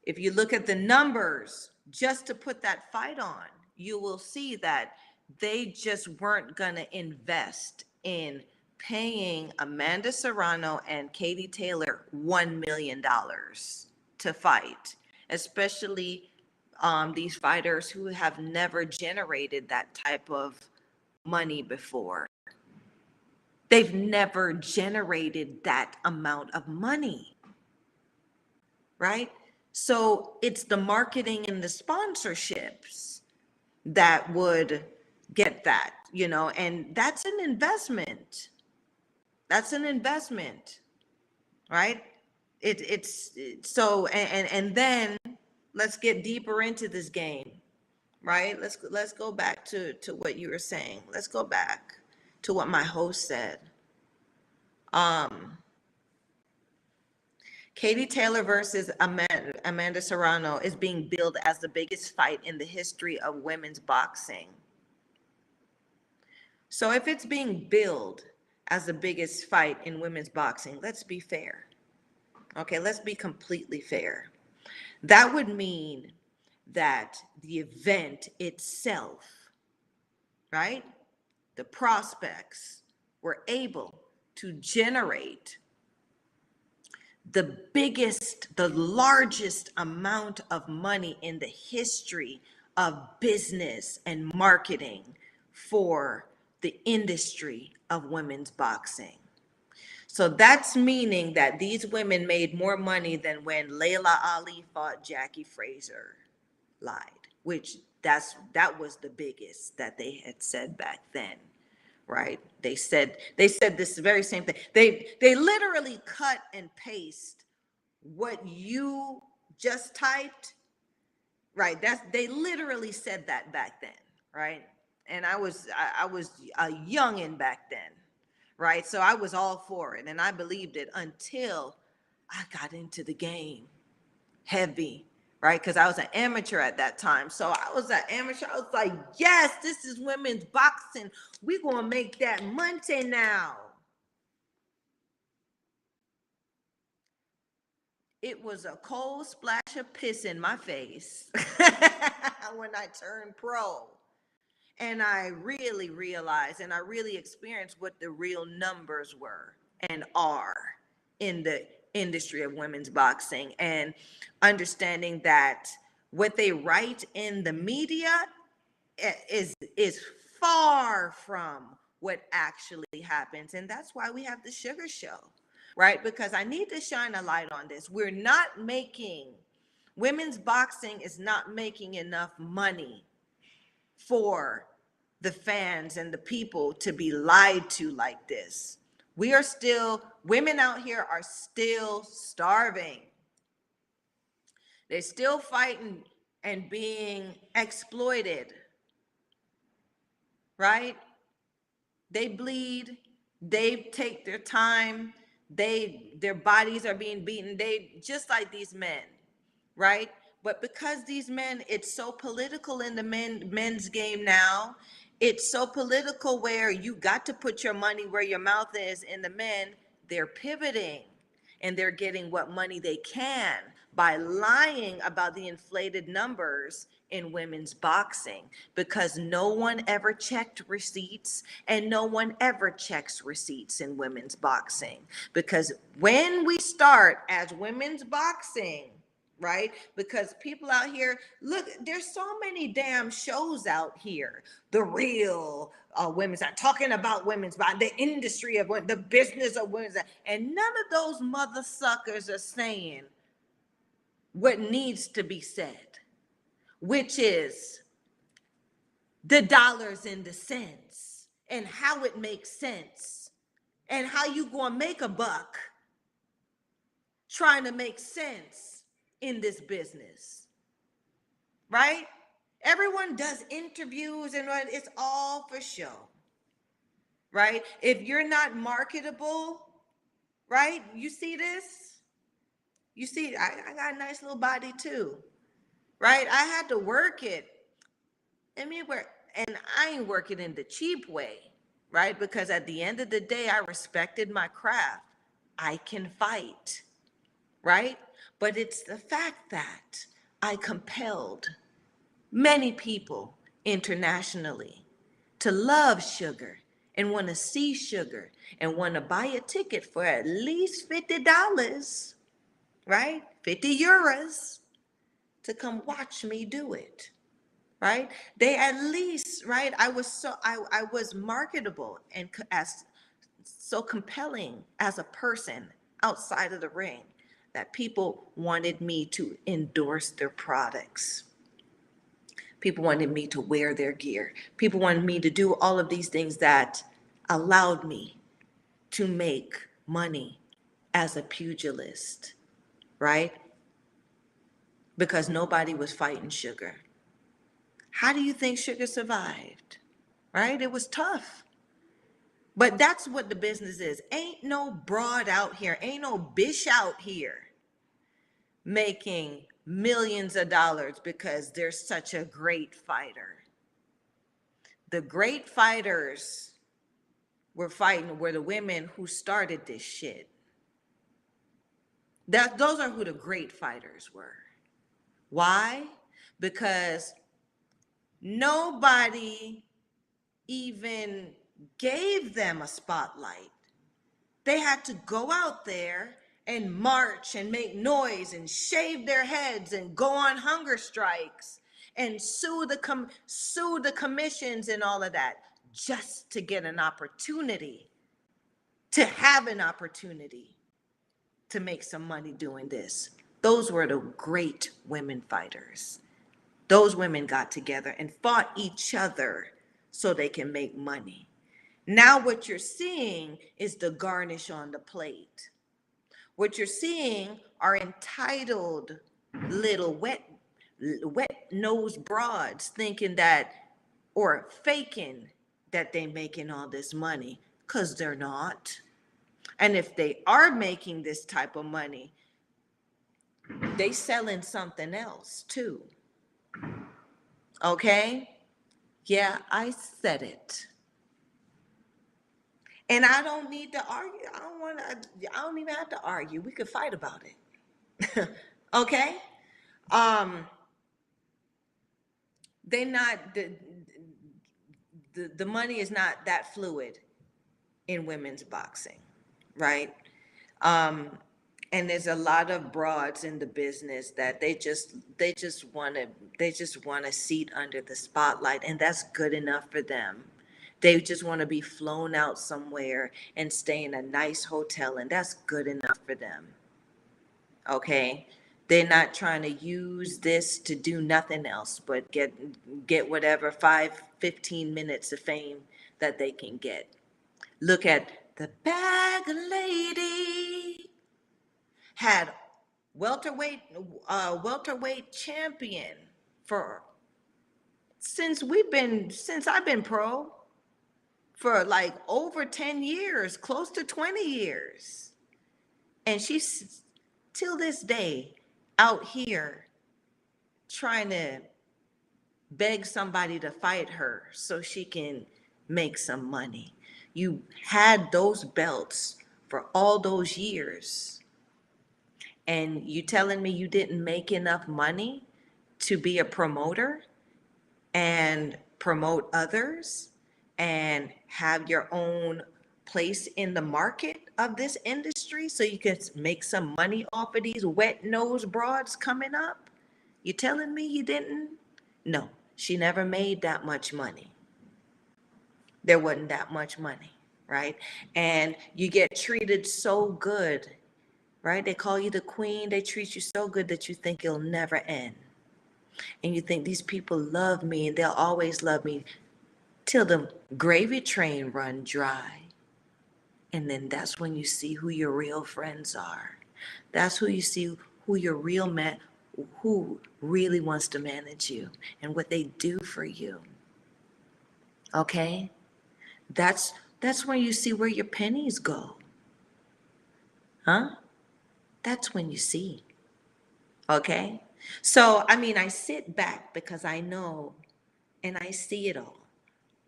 If you look at the numbers, just to put that fight on, you will see that they just weren't going to invest in paying Amanda Serrano and Katie Taylor $1 million to fight, especially these fighters who have never generated that type of money before. They've never generated that amount of money, right? So it's the marketing and the sponsorships that would get that, and that's an investment. That's an investment, right? So, and then let's get deeper into this game, right? Let's go back to what you were saying. Let's go back to what my host said. Katie Taylor versus Amanda Serrano is being billed as the biggest fight in the history of women's boxing. So if it's being billed as the biggest fight in women's boxing, let's be fair. Okay, let's be completely fair. That would mean that the event itself, right? The prospects were able to generate the biggest, the largest amount of money in the history of business and marketing for the industry of women's boxing. So that's meaning that these women made more money than when Layla Ali fought Jackie Fraser lied, which that was the biggest that they had said back then, right? They said this very same thing. They literally cut and paste what you just typed, right? They literally said that back then, right? And I was a youngin' back then, right? So I was all for it and I believed it until I got into the game heavy, right? Because I was an amateur at that time. So I was an amateur. I was like, yes, this is women's boxing. We're going to make that money now. It was a cold splash of piss in my face when I turned pro. And I really realized and I really experienced what the real numbers were and are in the industry of women's boxing, and understanding that what they write in the media is far from what actually happens. And that's why we have the Sugar Show, right? Because I need to shine a light on this. Women's boxing is not making enough money for the fans and the people to be lied to like this. Women out here are still starving. They're still fighting and being exploited, right? They bleed, they take their time, their bodies are being beaten, they just like these men, right? But because these men, it's so political in the men's game now. It's so political where you got to put your money where your mouth is. In the men, they're pivoting and they're getting what money they can by lying about the inflated numbers in women's boxing, because no one ever checked receipts and no one ever checks receipts in women's boxing. Because when we start as women's boxing, right? Because people out here, look, there's so many damn shows out here. The real women's are talking about women's, about the industry of the business of women's, and none of those mother suckers are saying what needs to be said, which is the dollars and the cents and how it makes sense and how you gonna make a buck trying to make sense in this business, right? Everyone does interviews and it's all for show, right? If you're not marketable, right? You see this? You see, I got a nice little body too, right? I had to work it. And I ain't working in the cheap way, right? Because at the end of the day, I respected my craft. I can fight, right? But it's the fact that I compelled many people internationally to love sugar and want to see sugar and want to buy a ticket for at least $50, right? 50 euros to come watch me do it, right? They at least, right? I was marketable and as so compelling as a person outside of the ring that people wanted me to endorse their products. People wanted me to wear their gear. People wanted me to do all of these things that allowed me to make money as a pugilist, right? Because nobody was fighting sugar. How do you think sugar survived? Right? It was tough. But that's what the business is. Ain't no broad out here. Ain't no bish out here. making millions of dollars because they're such a great fighter. The great fighters were the women who started this shit. Those are who the great fighters were. Why? Because nobody even gave them a spotlight. They had to go out there and march and make noise and shave their heads and go on hunger strikes and sue the commissions and all of that just to get an opportunity, to have an opportunity to make some money doing this. Those were the great women fighters. Those women got together and fought each other so they can make money. Now what you're seeing is the garnish on the plate. What you're seeing are entitled little wet-nosed broads thinking that, or faking that they're making all this money, because they're not. And if they are making this type of money, they selling something else too. Okay? Yeah, I said it. And I don't need to argue. I don't even have to argue. We could fight about it. Okay? They not the money is not that fluid in women's boxing, right? And there's a lot of broads in the business that they just want a seat under the spotlight, and that's good enough for them. They just want to be flown out somewhere and stay in a nice hotel, and that's good enough for them. Okay? They're not trying to use this to do nothing else but get whatever 15 minutes of fame that they can get. Look at the bag lady. Had welterweight champion for since I've been pro, for like over 10 years, close to 20 years. And she's till this day out here trying to beg somebody to fight her so she can make some money. You had those belts for all those years, and you telling me you didn't make enough money to be a promoter and promote others and have your own place in the market of this industry so you can make some money off of these wet-nosed broads coming up? You telling me you didn't? No, she never made that much money. There wasn't that much money, right? And you get treated so good, right? They call you the queen. They treat you so good that you think it'll never end. And you think these people love me and they'll always love me till the gravy train run dry. And then that's when you see who your real friends are. That's who you see who your real man, who really wants to manage you and what they do for you. Okay? That's when you see where your pennies go. Huh? That's when you see. Okay? So, I mean, I sit back because I know and I see it all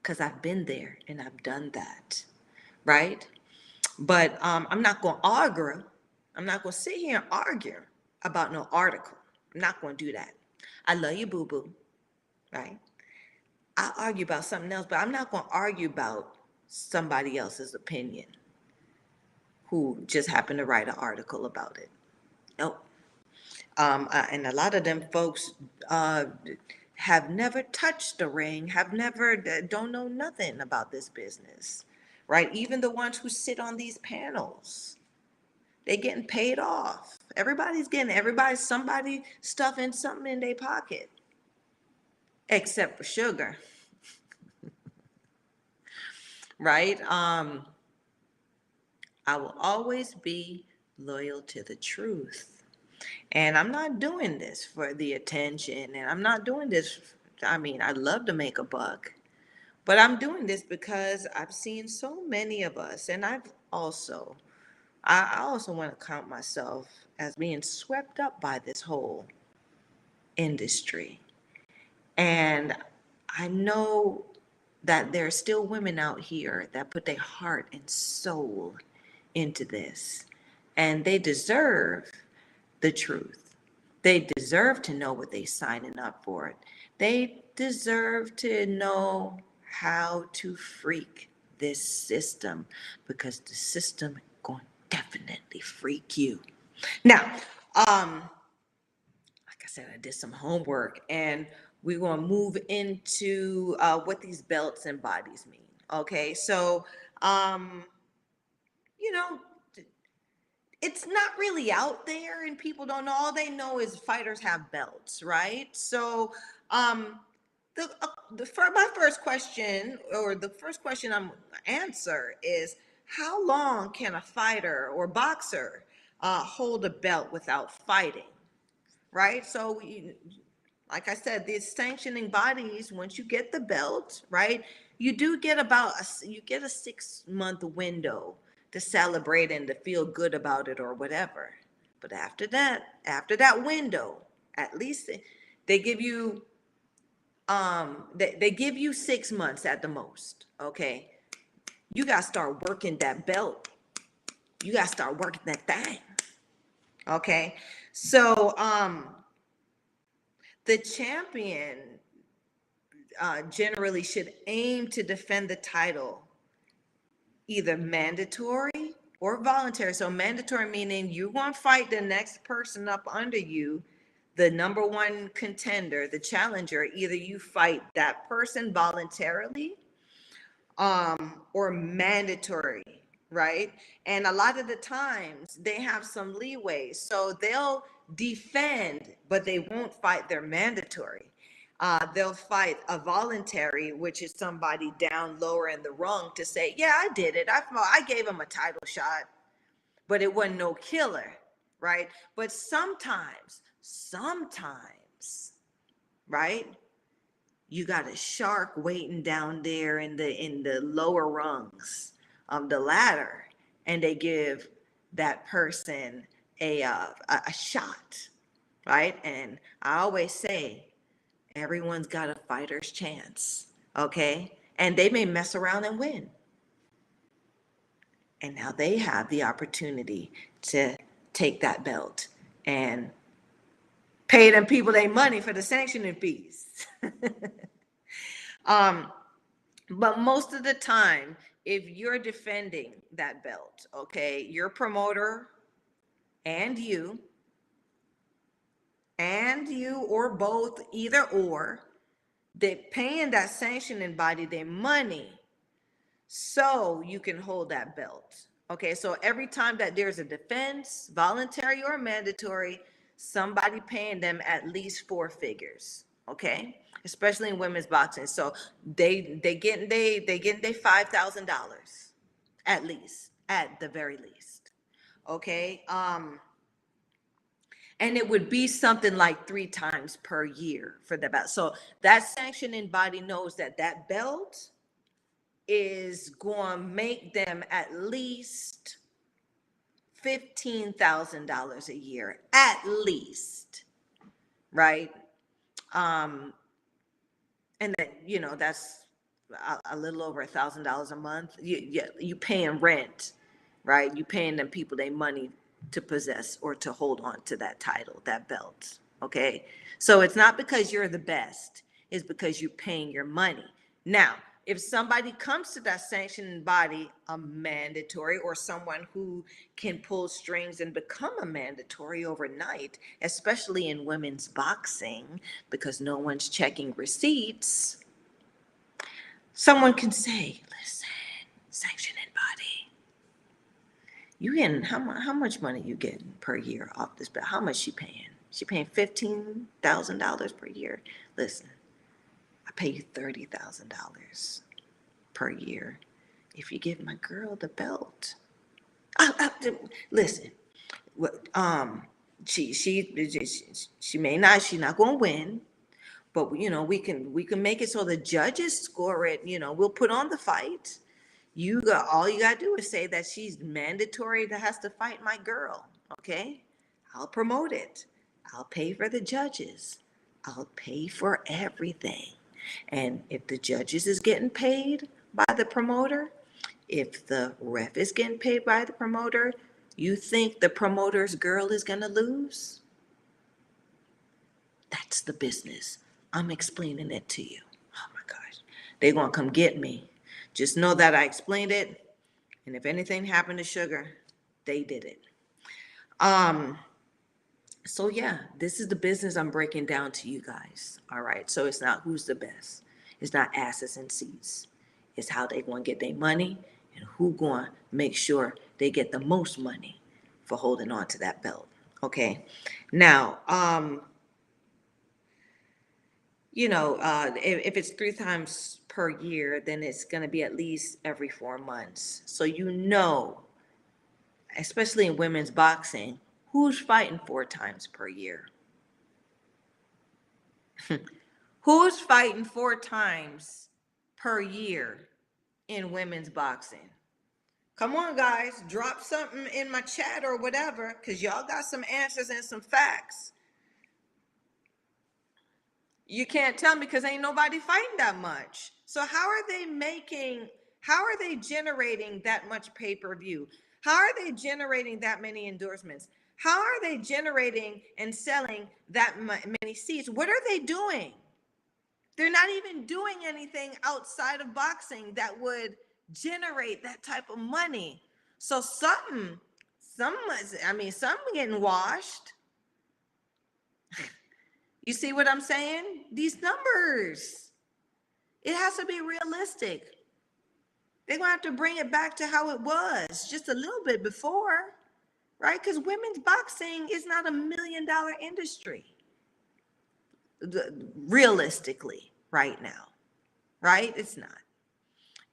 because I've been there and I've done that, right? But I'm not going to argue. I'm not going to sit here and argue about no article. I'm not going to do that. I love you, boo-boo, right? I argue about something else, but I'm not going to argue about somebody else's opinion who just happened to write an article about it. Nope. And a lot of them folks have never touched the ring, don't know nothing about this business, right? Even the ones who sit on these panels, they're getting paid off. Somebody stuffing something in their pocket, except for Sugar, right? I will always be loyal to the truth. And I'm not doing this for the attention, and I'm not doing this, I'd love to make a buck, but I'm doing this because I've seen so many of us, and I've also I also want to count myself as being swept up by this whole industry. And I know that there are still women out here that put their heart and soul into this, and they deserve the truth. They deserve to know what they're signing up for. They deserve to know how to freak this system, because the system going to definitely freak you. Now, like I said, I did some homework, and we're going to move into what these belts and bodies mean. Okay, so, um, you know, it's not really out there and people don't know. All they know is fighters have belts, right? So, um, for my first question, or the first question I'm answer is, how long can a fighter or boxer hold a belt without fighting? Right? So, like I said, these sanctioning bodies, once you get the belt, right, you do get you get a 6 month window to celebrate and to feel good about it or whatever. But after that window, at least they give you, they give you 6 months at the most. Okay. You got to start working that belt. You got to start working that thing. Okay. So, the champion generally should aim to defend the title either mandatory or voluntary. So mandatory meaning you want to fight the next person up under you, the number one contender, the challenger. Either you fight that person voluntarily, or mandatory, right? And a lot of the times they have some leeway, so they'll defend, but they won't fight their mandatory. They'll fight a voluntary, which is somebody down lower in the rung to say, yeah, I did it. I gave him a title shot, but it wasn't no killer, right? But sometimes, right? You got a shark waiting down there in the lower rungs of the ladder, and they give that person a shot, right? And I always say, everyone's got a fighter's chance, okay? And they may mess around and win. And now they have the opportunity to take that belt and pay them people their money for the sanctioning fees. But most of the time, if you're defending that belt, okay, your promoter and you or both, either or, they're paying that sanctioning body their money so you can hold that belt. Okay, so every time that there's a defense, voluntary or mandatory, somebody paying them at least four figures. Okay, especially in women's boxing. So they getting they $5,000 at least, at the very least. Okay, and it would be something like 3 times per year for the belt. So that sanctioning body knows that that belt is going to make them at least $15,000 a year, at least, right? Um, and then, that's a little over $1,000 a month. You paying rent, right? You paying them people their money to possess or to hold on to that title, that belt. Okay, so it's not because you're the best; it's because you're paying your money. Now, if somebody comes to that sanctioning body, a mandatory, or someone who can pull strings and become a mandatory overnight, especially in women's boxing, because no one's checking receipts, someone can say, listen, sanctioning body, you getting, how much money you getting per year off this bill? How much she paying? She paying $15,000 per year. Listen, I pay you $30,000 per year if you give my girl the belt. Listen, she may not, she's not going to win, but we can make it so the judges score it. We'll put on the fight. All you got to do is say that she's mandatory that has to fight my girl. Okay. I'll promote it. I'll pay for the judges. I'll pay for everything. And if the judges is getting paid by the promoter, if the ref is getting paid by the promoter, you think the promoter's girl is going to lose? That's the business. I'm explaining it to you. Oh my gosh. They're going to come get me. Just know that I explained it. And if anything happened to Sugar, they did it. So yeah, this is the business I'm breaking down to you guys. All right. So it's not who's the best. It's not asses and seats. It's how they going to get their money and who going to make sure they get the most money for holding on to that belt. Okay. Now, if it's 3 times per year, then it's going to be at least every 4 months. So especially in women's boxing, who's fighting 4 times per year? Who's fighting 4 times per year in women's boxing? Come on, guys, drop something in my chat or whatever, because y'all got some answers and some facts. You can't tell me because ain't nobody fighting that much. So how are they generating that much pay-per-view? How are they generating that many endorsements? How are they generating and selling that many seats? What are they doing? They're not even doing anything outside of boxing that would generate that type of money. So some getting washed. You see what I'm saying? These numbers. It has to be realistic. They're going to have to bring it back to how it was just a little bit before, right? Because women's boxing is not $1 million industry, realistically, right now, right? It's not.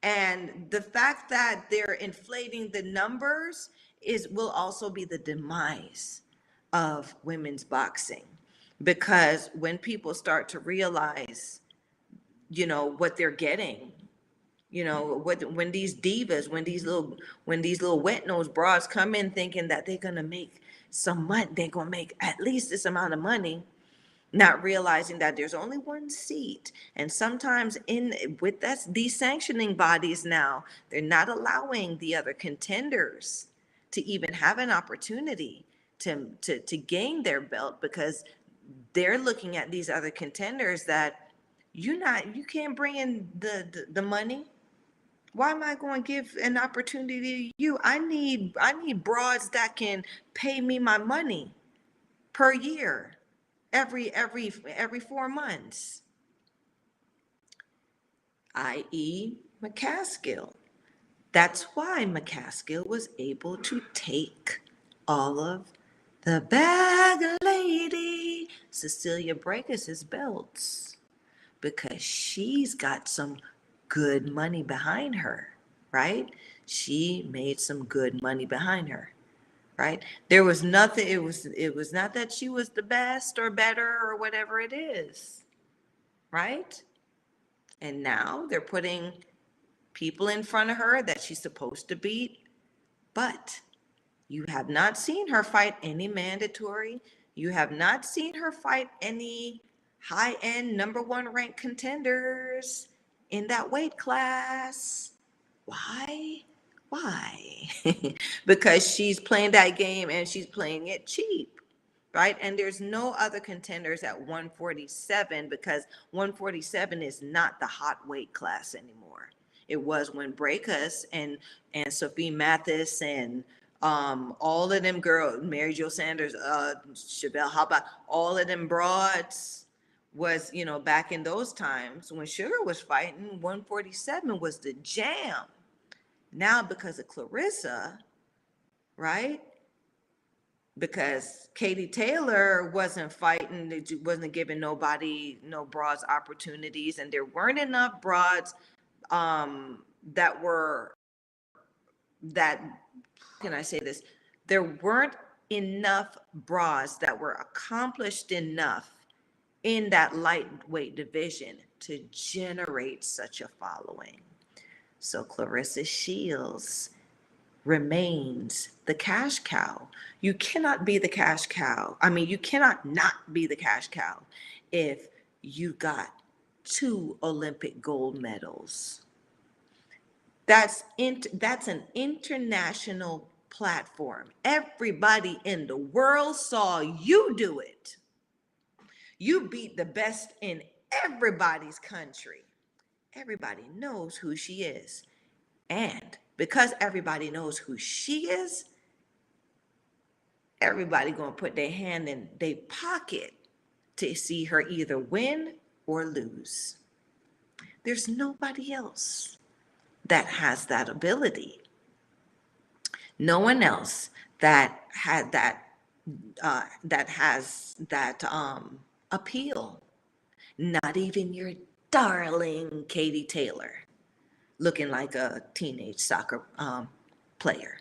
And the fact that they're inflating the numbers will also be the demise of women's boxing. Because when people start to realize, what they're getting, when these divas, when these little wet nose broads come in thinking that they're gonna make some money, they're gonna make at least this amount of money, not realizing that there's only one seat. And sometimes these sanctioning bodies now, they're not allowing the other contenders to even have an opportunity to gain their belt, because they're looking at these other contenders that you can't bring in the money. Why am I going to give an opportunity to you? I need broads that can pay me my money per year, every 4 months, i.e. McCaskill. That's why McCaskill was able to take all of the bag lady Cecilia Brækhus's belts, because she's got some good money behind her, right? She made some good money behind her, right? There was nothing, it was not that she was the best or better or whatever it is, right? And now they're putting people in front of her that she's supposed to beat, but you have not seen her fight any mandatory. You have not seen her fight any high-end #1 ranked contenders in that weight class. Why? Why? Because she's playing that game and she's playing it cheap, right? And there's no other contenders at 147, because 147 is not the hot weight class anymore. It was when Brækhus and Sophie Mathis and all of them girls, Mary Jo Sanders, Chevelle Haba, all of them broads was, back in those times when Sugar was fighting, 147 was the jam. Now, because of Clarissa, right? Because Katie Taylor wasn't fighting, it wasn't giving nobody, no broads opportunities, and there weren't enough broads that can I say this? There weren't enough broads that were accomplished enough in that lightweight division to generate such a following. So Clarissa Shields remains the cash cow. You cannot be the cash cow. I mean, you cannot not be the cash cow if you got 2 Olympic gold medals. That's an international platform. Everybody in the world saw you do it. You beat the best in everybody's country. Everybody knows who she is. And because everybody knows who she is, everybody gonna put their hand in their pocket to see her either win or lose. There's nobody else that has that ability. No one else that had that has that appeal. Not even your darling Katie Taylor, looking like a teenage soccer player,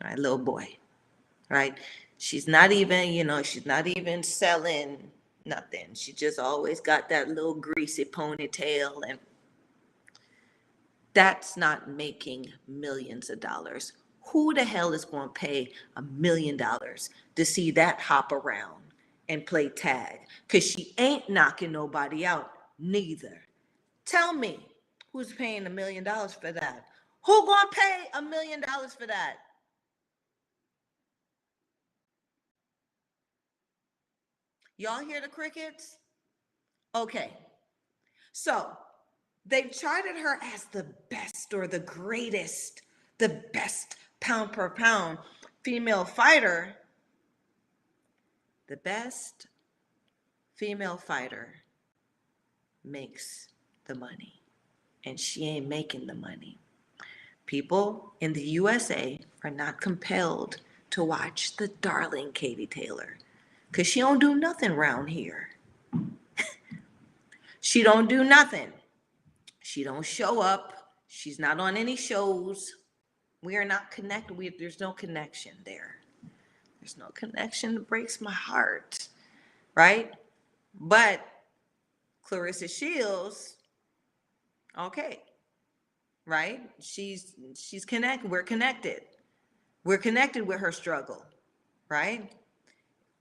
right? Little boy, right? She's not even, she's not even selling nothing. She just always got that little greasy ponytail, and that's not making millions of dollars. Who the hell is going to pay $1 million to see that hop around and play tag? Because she ain't knocking nobody out, neither. Tell me who's paying $1 million for that? Who going to pay $1 million for that? Y'all hear the crickets? Okay. So they've charted her as the best or the greatest, the best pound per pound female fighter. The best female fighter makes the money, and she ain't making the money. People in the USA are not compelled to watch the darling Katie Taylor, because she don't do nothing around here. She don't do nothing. She don't show up. She's not on any shows. We are not connected. There's no connection there. There's no connection. It breaks my heart, right? But Clarissa Shields, okay, right? She's connected. We're connected. We're connected with her struggle, right?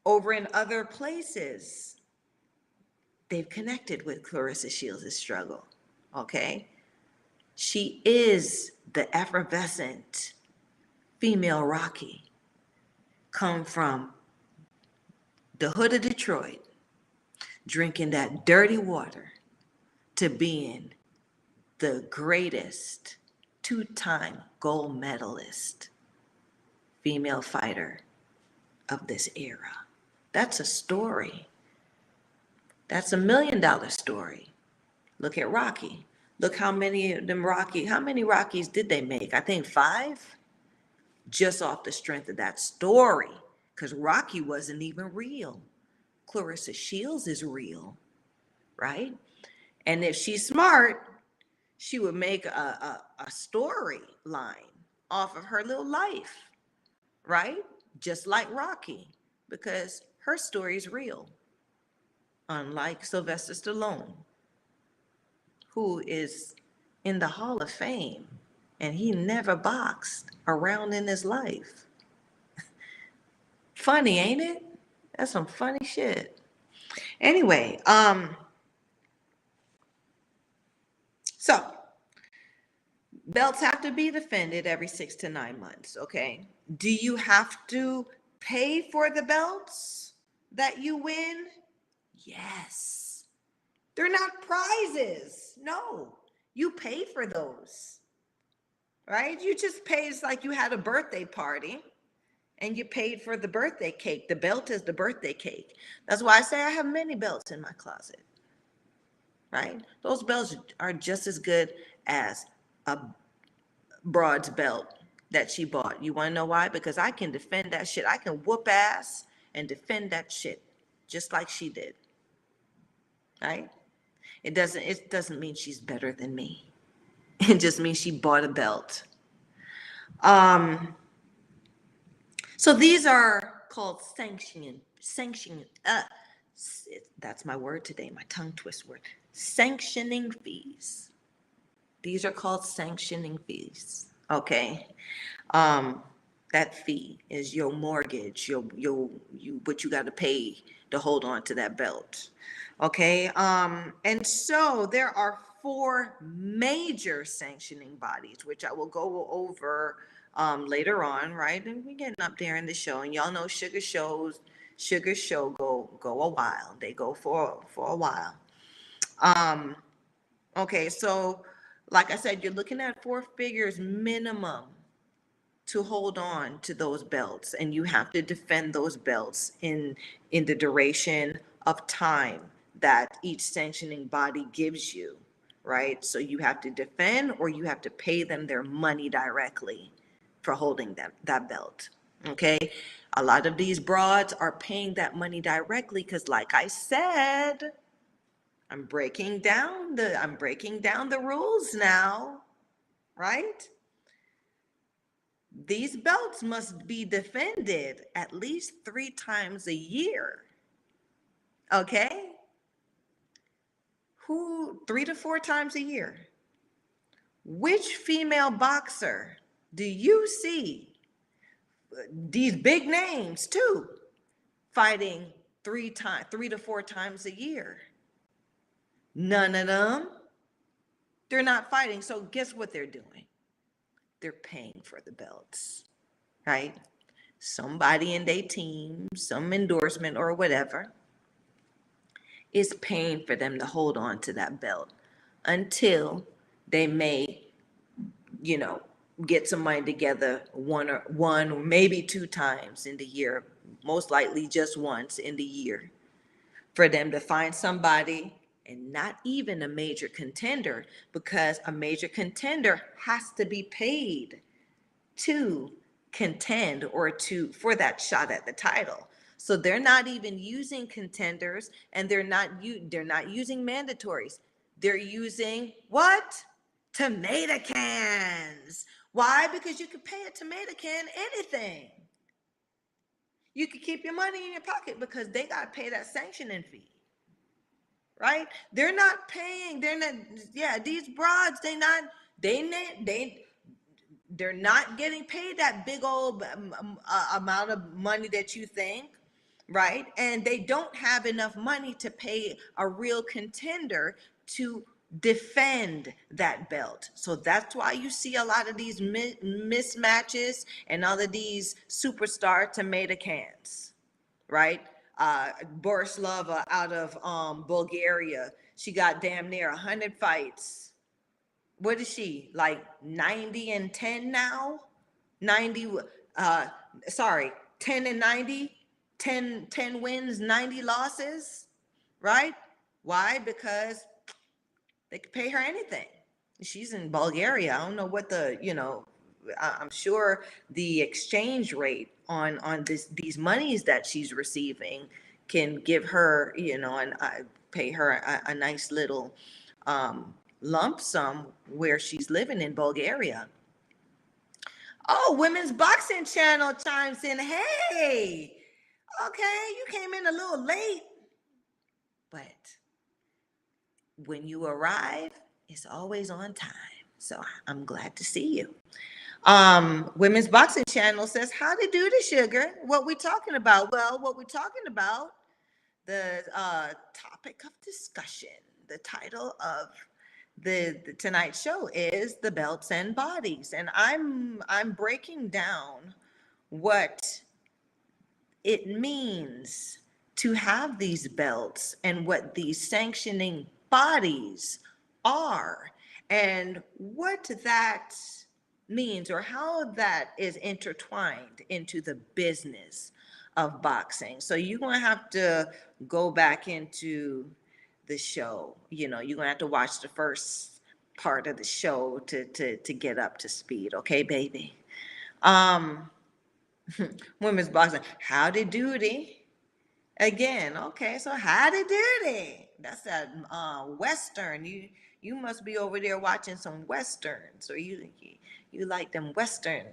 Over in other places, they've connected with Clarissa Shields' struggle, okay? She is the effervescent female Rocky, come from the hood of Detroit, drinking that dirty water, to being the greatest 2-time gold medalist female fighter of this era. That's a story. That's $1 million story. Look at Rocky. Look how many Rockies did they make? I think 5, just off the strength of that story, because Rocky wasn't even real. Clarissa Shields is real, right? And if she's smart, she would make a storyline off of her little life, right? Just like Rocky, because her story is real. Unlike Sylvester Stallone, who is in the Hall of Fame, and he never boxed around in his life. Funny, ain't it? That's some funny shit. Anyway, so belts have to be defended every 6 to 9 months, okay? Do you have to pay for the belts that you win? Yes. They're not prizes. No, you pay for those, right? You just pay. It's like you had a birthday party and you paid for the birthday cake. The belt is the birthday cake. That's why I say I have many belts in my closet, right? Those belts are just as good as a broad's belt that she bought. You want to know why? Because I can defend that shit. I can whoop ass and defend that shit just like she did, right? It doesn't mean she's better than me. It just means she bought a belt. So these are called sanction. That's my word today, my tongue twist word. Sanctioning fees. These are called sanctioning fees. Okay. Um, that fee is your mortgage, what you got to pay to hold on to that belt. Okay. And so there are four major sanctioning bodies, which I will go over later on, right? And we're getting up there in the show, and y'all know sugar show go a while. They go for a while. Um, okay, so like I said, you're looking at four figures minimum to hold on to those belts, and you have to defend those belts in the duration of time that each sanctioning body gives you, right? So you have to defend, or you have to pay them their money directly for holding that belt. Okay, a lot of these broads are paying that money directly because, like I said, I'm breaking down the rules now, right? These belts must be defended at least 3 times a year. Okay? 3 to 4 times a year? Which female boxer do you see, these big names too, fighting 3 to 4 times a year? None of them. They're not fighting. So guess what they're doing? They're paying for the belts, right? Somebody in their team, some endorsement or whatever, is paying for them to hold on to that belt until they may, you know, get some money together one or maybe 2 times in the year, most likely just once in the year, for them to find somebody, and not even a major contender, because a major contender has to be paid to contend or for that shot at the title. So they're not even using contenders, and they're not using mandatories. They're using what? Tomato cans. Why? Because you could pay a tomato can anything. You could keep your money in your pocket because they got to pay that sanctioning fee. Right? They're not paying. They're not. Yeah, these broads. They're not getting paid that big old amount of money that you think, right? And they don't have enough money to pay a real contender to defend that belt. So that's why you see a lot of these mismatches and all of these superstar tomato cans, right? Borislava out of Bulgaria, she got damn near 100 fights. What is she, like 90-10 now? 90, sorry, 10-90, 10 wins, 90 losses, right? Why? Because they could pay her anything. She's in Bulgaria. I don't know what I'm sure the exchange rate on these monies that she's receiving can give her, and pay her a nice little lump sum where she's living in Bulgaria. Oh, Women's Boxing Channel chimes in. Hey, okay, you came in a little late, but when you arrive, it's always on time. So I'm glad to see you. Women's Boxing Channel says, how to do the sugar. What we talking about? Well, what we're talking about, the topic of discussion, the title of the tonight's show is the belts and bodies. And I'm breaking down what it means to have these belts and what these sanctioning bodies are, and what that means, or how that is intertwined into the business of boxing. So you're going to have to go back into the show. You're going to have to watch the first part of the show to get up to speed. Okay, baby? Women's boxing, howdy doody. Again, okay, so howdy doody. That's that Western. You must be over there watching some Westerns, or you like them Western,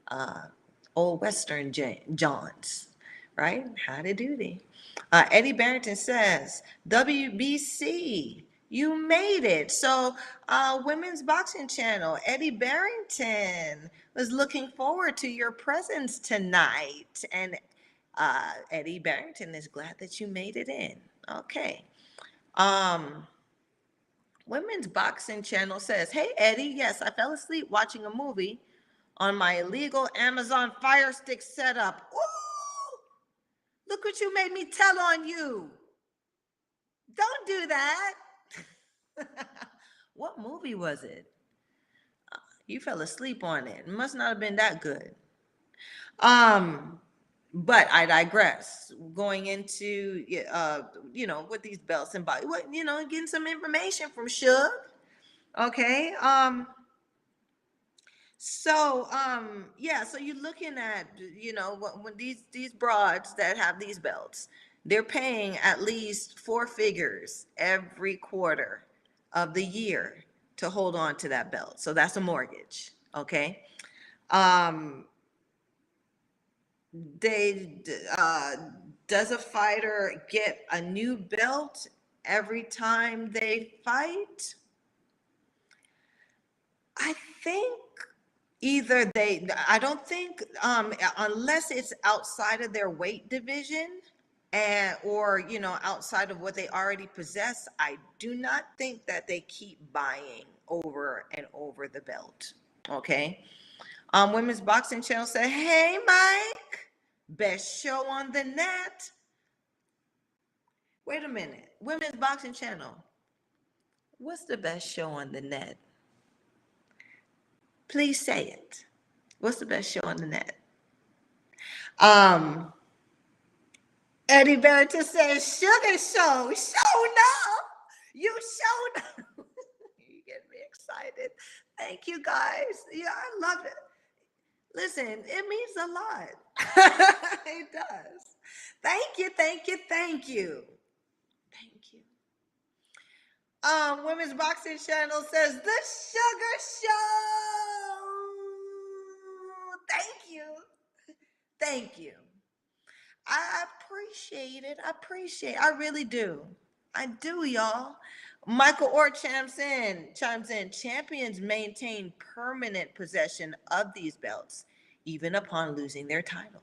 uh, old Western Johns, right? Howdy doody. Eddie Barrington says, WBC, You made it. So, Women's Boxing Channel, Eddie Barrington was looking forward to your presence tonight. And Eddie Barrington is glad that you made it in. Okay. Um, Women's Boxing Channel says, "Hey, Eddie, yes, I fell asleep watching a movie on my illegal Amazon Fire Stick setup. Ooh, look what you made me tell on you. Don't do that." What movie was it? You fell asleep on it. It must not have been that good. Um, but I digress. Going into with these belts and body, getting some information from Suge. Okay. So you're looking at, when these broads that have these belts, they're paying at least four figures every quarter of the year to hold on to that belt. So that's a mortgage. Okay. Um, they does a fighter get a new belt every time they fight? I think I don't think, unless it's outside of their weight division, and or outside of what they already possess, I do not think that they keep buying over and over the belt. Okay. Women's Boxing Channel said, "Hey, Mike, best show on the net." Wait a minute. Women's Boxing Channel, what's the best show on the net? Please say it. What's the best show on the net? Um, Eddie Barrington says, "Sugar show. Show enough. You showed up." You get me excited. Thank you guys. Yeah, I love it. Listen, it means a lot. It does. Thank you, thank you, thank you. Thank you. Women's Boxing Channel says, "The Sugar Show." Thank you. Thank you. I appreciate it. I really do. I do, y'all. Michael Orr chimes in. Champions maintain permanent possession of these belts, even upon losing their title.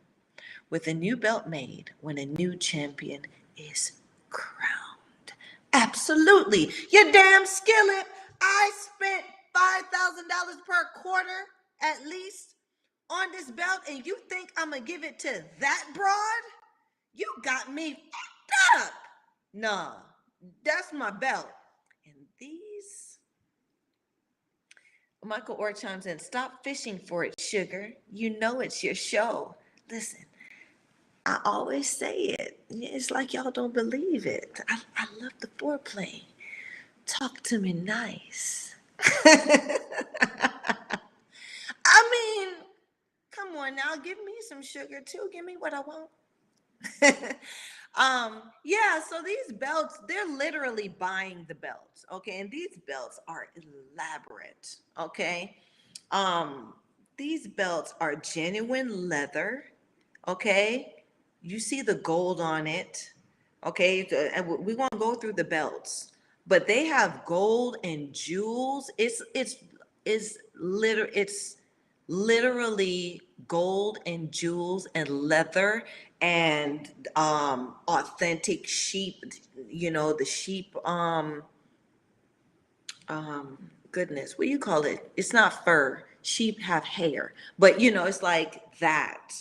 With a new belt made when a new champion is crowned. Absolutely. You damn skillet. I spent $5,000 per quarter at least on this belt, and you think I'm going to give it to that broad? You got me fucked up. Nah, that's my belt. And these, Michael Orr chimes in, "Stop fishing for it, Sugar. You know it's your show." Listen, I always say it. It's like y'all don't believe it. I love the foreplay. Talk to me nice. I mean, come on now, give me some sugar too. Give me what I want. Yeah, so these belts, they're literally buying the belts, okay? And these belts are elaborate, okay? Um, these belts are genuine leather, okay? You see the gold on it, okay? And we won't go through the belts, but they have gold and jewels. It's literally gold and jewels and leather and authentic sheep, the sheep, goodness, what do you call it? It's not fur. Sheep have hair, but it's like that.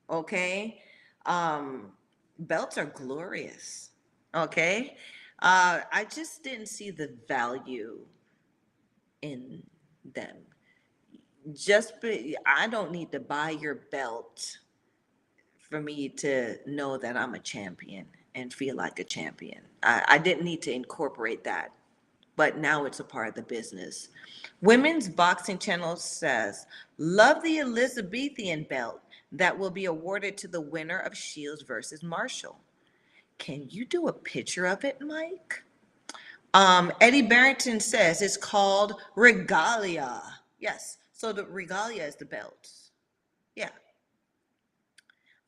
Okay. Um, Belts are glorious. Okay. I just didn't see the value in them. I don't need to buy your belt for me to know that I'm a champion and feel like a champion. I didn't need to incorporate that, but now it's a part of the business. Women's Boxing Channel says, "Love the Elizabethan belt that will be awarded to the winner of Shields versus Marshall. Can you do a picture of it, Mike?" Eddie Barrington says it's called Regalia. Yes, so the Regalia is the belt. Yeah,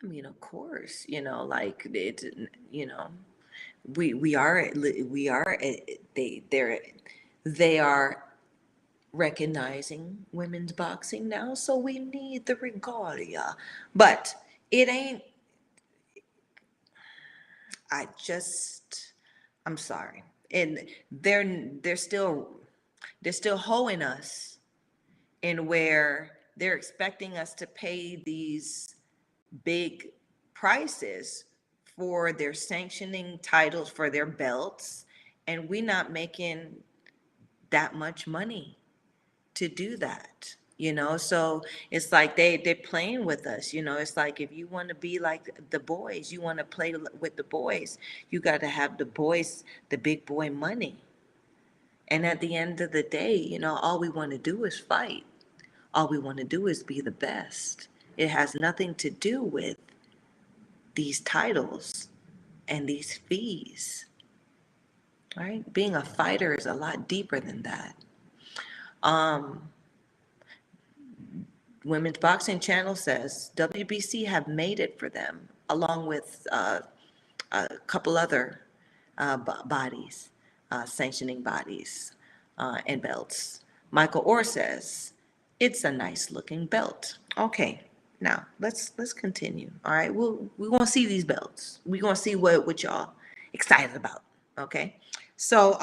I mean, of course, like it, you know, They are recognizing women's boxing now, so we need the regalia. But it ain't, I just, I'm sorry. And they're still hoeing us in where they're expecting us to pay these big prices for their sanctioning titles for their belts, and we not making that much money to do that, so it's like they're playing with us. It's like, if you want to be like the boys, you want to play with the boys, you got to have the boys, the big boy money. And at the end of the day, all we want to do is fight. All we want to do is be the best. It has nothing to do with these titles and these fees, right? Being a fighter is a lot deeper than that. um Women's Boxing Channel says WBC have made it for them, along with a couple other bodies, sanctioning bodies, and belts. Michael Orr says it's a nice looking belt. Okay, now let's continue. All right, we're gonna see these belts. We're gonna see what y'all excited about. Okay, so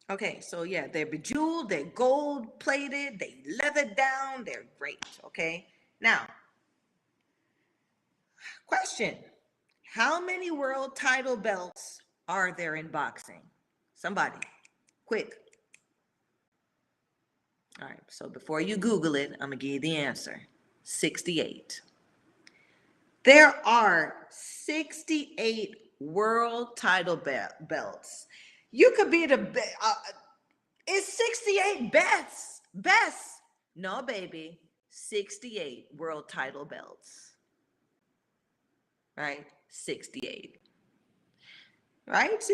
okay, so yeah, they're bejeweled, they're gold plated, they leathered down, they're great. Okay, now, question: how many world title belts are there in boxing? Somebody, quick. All right, so before you Google it, I'm gonna give you the answer: 68. There are 68 world title belts. You could be it's 68 best. No, baby, 68 world title belts, right? 68, right? So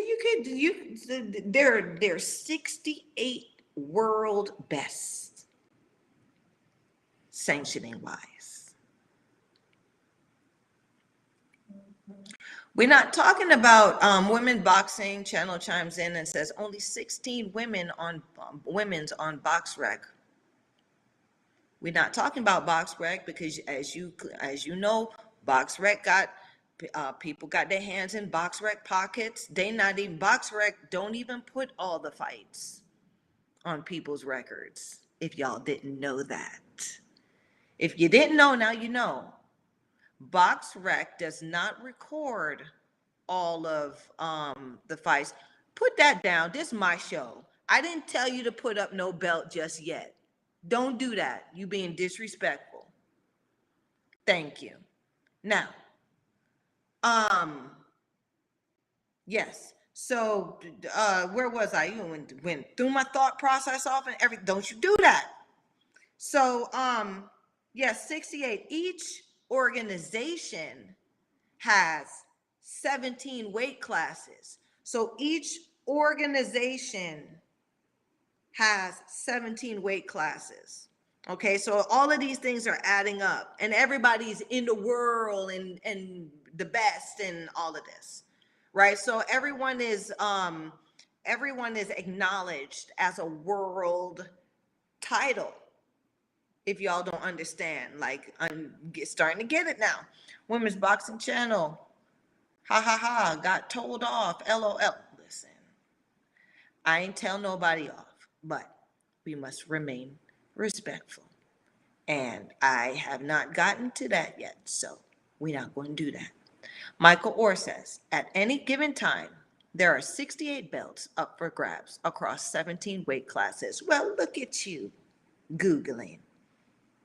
there's 68 world best, sanctioning wise. We're not talking about women boxing. Channel chimes in and says only 16 women on women's on BoxRec. We're not talking about BoxRec because, as you know, BoxRec got people got their hands in BoxRec pockets. They not even BoxRec don't even put all the fights on people's records. If y'all didn't know that, if you didn't know, now you know. BoxRec does not record all of the fights. Put that down. This is my show. I didn't tell you to put up no belt just yet. Don't do that. You being disrespectful. Thank you. Now, yes. So, where was I? You went through my thought process off and everything. Don't you do that. So, yes, 68. Each organization has 17 weight classes. So each organization has 17 weight classes. Okay, so all of these things are adding up, and everybody's in the world and the best and all of this, right? So everyone is acknowledged as a world title. If y'all don't understand, like, I'm starting to get it now. Women's Boxing Channel, ha ha ha, got told off, LOL. Listen, I ain't tell nobody off, but we must remain respectful. And I have not gotten to that yet, so we're not going to do that. Michael Orr says, at any given time, there are 68 belts up for grabs across 17 weight classes. Well, look at you, Googling.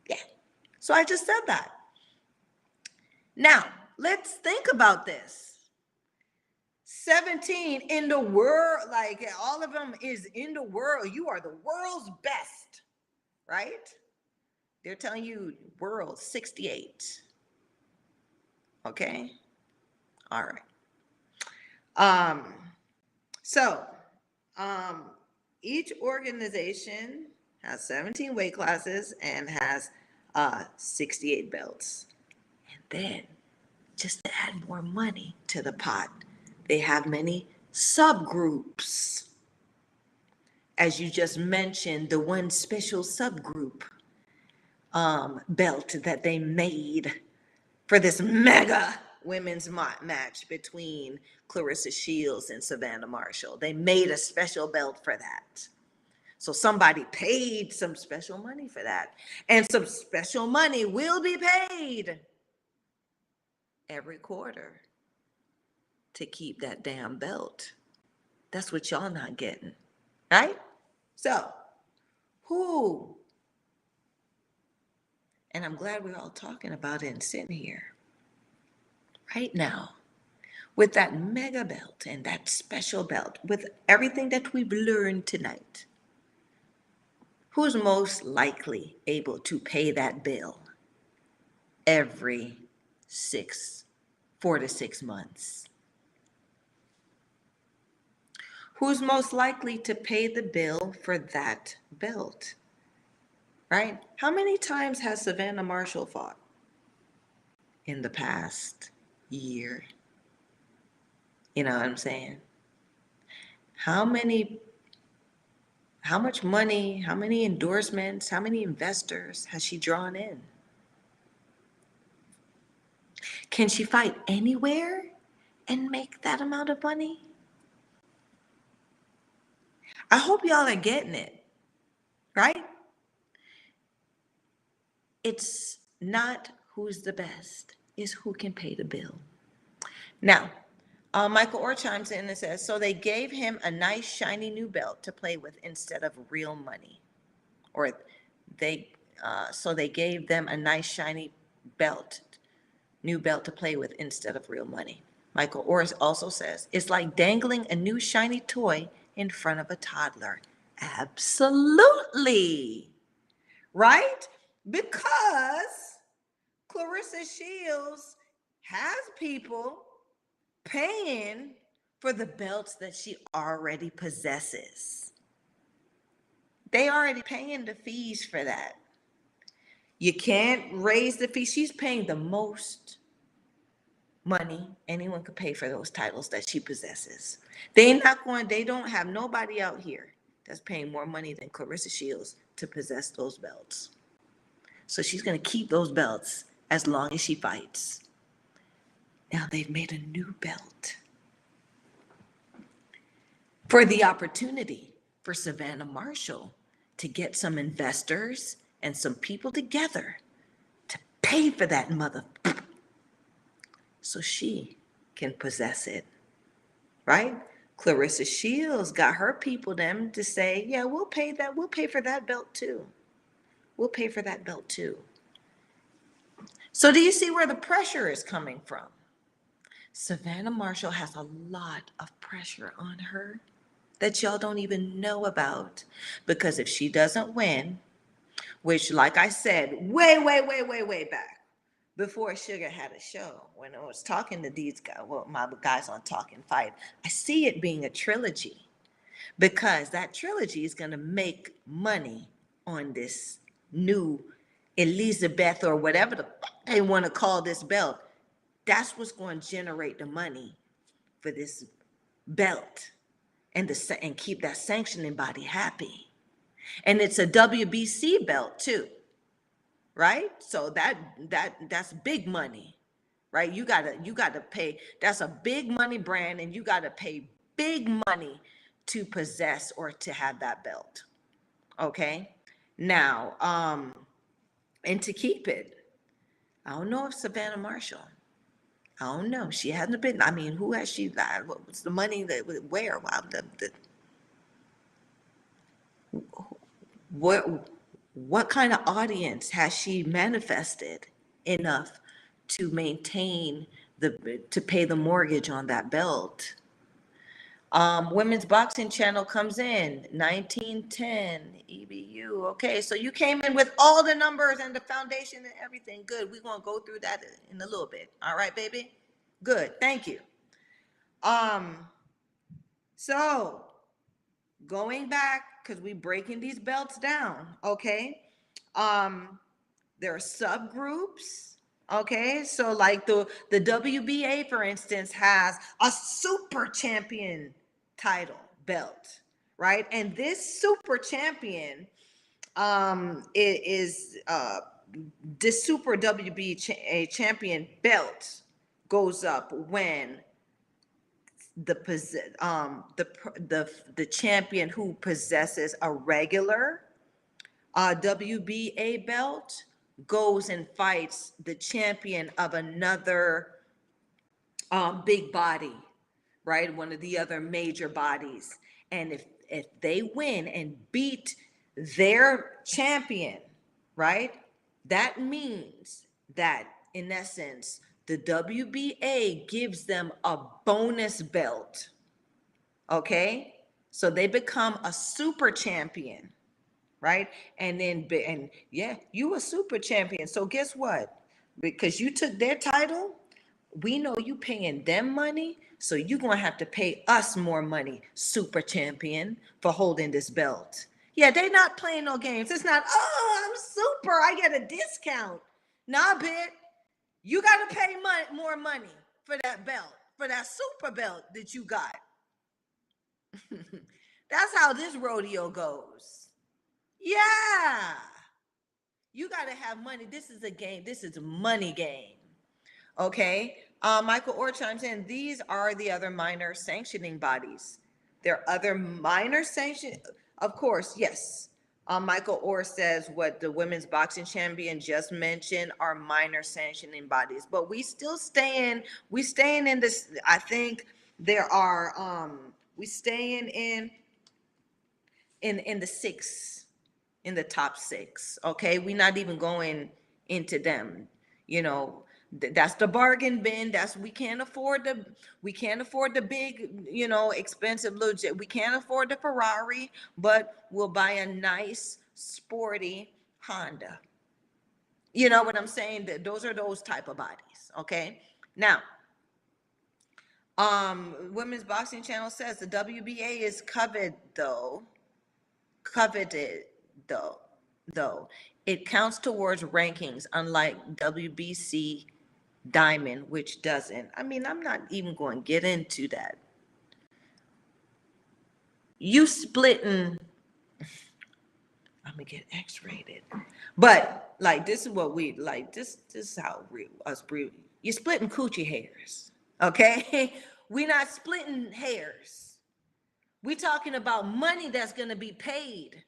Yeah, so I just said that. Now, let's think about this. 17 in the world, like all of them is in the world. You are the world's best, right? They're telling you world 68. Okay. All right. So each organization has 17 weight classes and has 68 belts. And then just to add more money to the pot. They have many subgroups. As you just mentioned, the one special subgroup belt that they made for this mega women's match between Clarissa Shields and Savannah Marshall. They made a special belt for that. So somebody paid some special money for that. And some special money will be paid every quarter to keep that damn belt. That's what y'all not getting, right? So, who? And I'm glad we're all talking about it and sitting here right now with that mega belt and that special belt, with everything that we've learned tonight. Who's most likely able to pay that bill every 4 to 6 months? Who's most likely to pay the bill for that belt? Right? How many times has Savannah Marshall fought in the past year? You know what I'm saying? How much money, how many endorsements, how many investors has she drawn in? Can she fight anywhere and make that amount of money? I hope y'all are getting it, right? It's not who's the best, it's who can pay the bill. Now, Michael Orr chimes in and says, so they gave him a nice shiny new belt to play with instead of real money. Or so they gave them a nice shiny new belt to play with instead of real money. Michael Orr also says, it's like dangling a new shiny toy in front of a toddler. Absolutely. Right? Because Clarissa Shields has people paying for the belts that she already possesses. They already paying the fees for that. You can't raise the fee. She's paying the most money anyone could pay for those titles that she possesses. They don't have nobody out here that's paying more money than Clarissa Shields to possess those belts. So she's going to keep those belts as long as she fights. Now they've made a new belt for the opportunity for Savannah Marshall to get some investors and some people together to pay for that mother so she can possess it, right? Clarissa Shields got her people them to say, yeah, we'll pay for that belt too. We'll pay for that belt too. So do you see where the pressure is coming from? Savannah Marshall has a lot of pressure on her that y'all don't even know about, because if she doesn't win, which, like I said, way back before Sugar had a show, when I was talking to these guys, well, my guys on Talkin Fight, I see it being a trilogy, because that trilogy is going to make money on this new Elizabeth or whatever they want to call this belt. That's what's going to generate the money for this belt and keep that sanctioning body happy. And it's a WBC belt too, right? So that's big money, right? You gotta pay. That's a big money brand, and you gotta pay big money to possess or to have that belt. Okay. Now, and to keep it, I don't know if Savannah Marshall. I don't know. She hasn't been. I mean, who has she? What's the money that where? What kind of audience has she manifested enough to maintain to pay the mortgage on that belt? Women's Boxing Channel comes in 1910 EBU. Okay, so you came in with all the numbers and the foundation and everything. Good. We're gonna go through that in a little bit. All right, baby. Good. Thank you. So going back, because we're breaking these belts down, okay? There are subgroups, Okay, so like the WBA, for instance, has a super champion title belt, right? And this super champion, it is this super WBA champion belt goes up when the champion who possesses a regular WBA belt goes and fights the champion of another big body, right? One of the other major bodies. And if they win and beat their champion, right? That means that in essence, the WBA gives them a bonus belt. Okay? So they become a super champion, right? And yeah, you a super champion. So guess what? Because you took their title, we know you paying them money, so you're gonna have to pay us more money, super champion, for holding this belt. Yeah, they not playing no games. It's not, oh, I'm super, I get a discount. Nah, bitch, you gotta pay more money for that belt, for that super belt that you got. That's how this rodeo goes. Yeah. You got to have money. This is a game. This is a money game. Okay. Michael Orr chimes in. These are the other minor sanctioning bodies. There are other minor sanction. Of course, yes. Michael Orr says what the women's boxing champion just mentioned are minor sanctioning bodies, but we staying in this. I think there are, we staying in the six, in the top six. Okay, we're not even going into them. You know, that's the bargain bin. That's we can't afford the big, expensive little jet. We can't afford the Ferrari, but we'll buy a nice sporty Honda. You know what I'm saying? That those are those type of bodies. Okay, now. Women's Boxing Channel says the WBA is coveted though though it counts towards rankings, unlike WBC Diamond, which doesn't. I mean, I'm not even going to get into that. You splitting, I'm gonna get X-rated, but like this is what we like. This is how us real. You're splitting coochie hairs, okay? We're not splitting hairs. We're talking about money that's gonna be paid,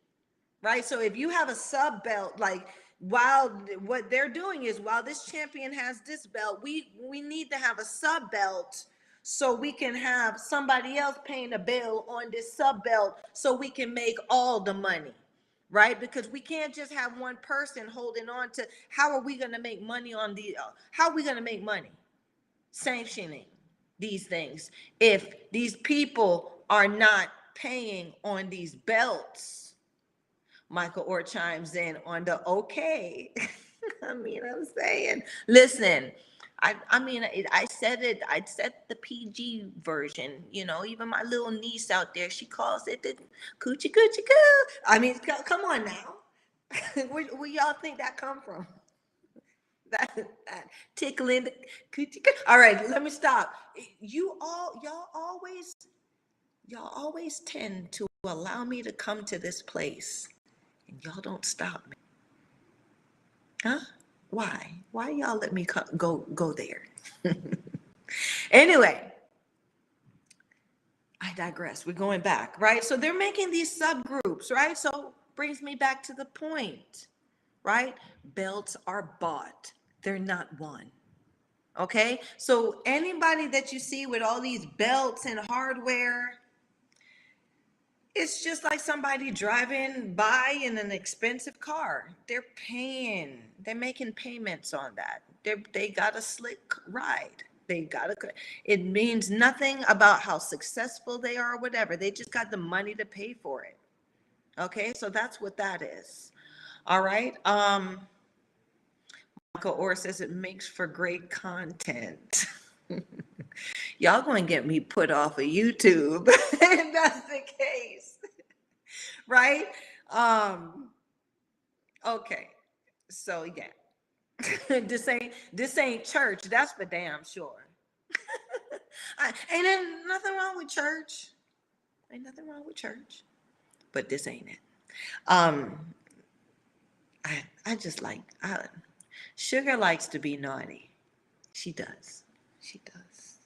right? So if you have a sub belt, like while what they're doing is while this champion has this belt, we need to have a sub belt so we can have somebody else paying a bill on this sub belt so we can make all the money, right? Because we can't just have one person holding on to. How are we going to make money on the how are we going to make money sanctioning these things if these people are not paying on these belts? Michael Orr chimes in on the okay. I mean, I'm saying, listen, I said it, I said the PG version, even my little niece out there, she calls it the coochie coochie coo. I mean, come on now. Where y'all think that come from? That tickling the coochie coo. All right, let me stop. Y'all always tend to allow me to come to this place. And y'all don't stop me. Huh? Why? Why y'all let me go there? Anyway, I digress. We're going back, right? So they're making these subgroups, right? So brings me back to the point, right? Belts are bought. They're not won. Okay? So anybody that you see with all these belts and hardware, it's just like somebody driving by in an expensive car. They're making payments on that. They got a slick ride. It means nothing about how successful they are or whatever. They just got the money to pay for it. Okay, so that's what that is. All right. Michael Orr says it makes for great content. Y'all gonna get me put off of YouTube if that's the case. Right? Okay. So yeah. This ain't church. That's for damn sure. Ain't there nothing wrong with church. Ain't nothing wrong with church. But this ain't it. Um, I just like Sugar likes to be naughty. She does. She does.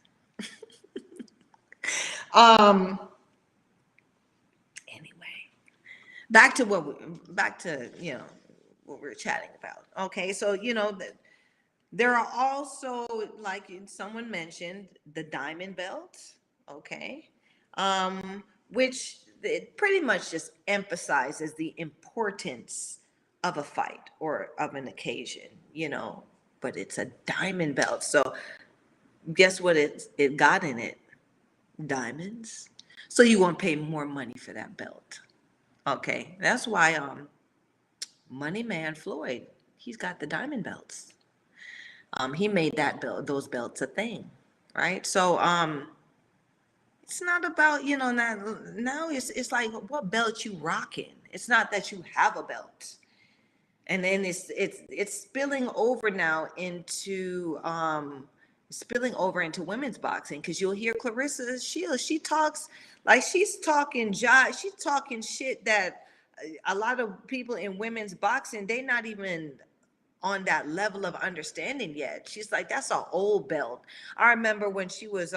Um. Anyway, back to what we are chatting about. Okay, so there are also, like someone mentioned, the diamond belt. Okay, which it pretty much just emphasizes the importance of a fight or of an occasion. But it's a diamond belt. So guess what it got in it? Diamonds. So you want to pay more money for that belt. Okay, that's why Money Man Floyd, he's got the diamond belts. He made those belts a thing, right? So it's not about now it's like what belt you rocking. It's not that you have a belt, and then it's spilling over into women's boxing, because you'll hear Clarissa Shields. She talks like she's talking she's talking shit that a lot of people in women's boxing, they not even on that level of understanding yet. She's like, that's an old belt. I remember when she was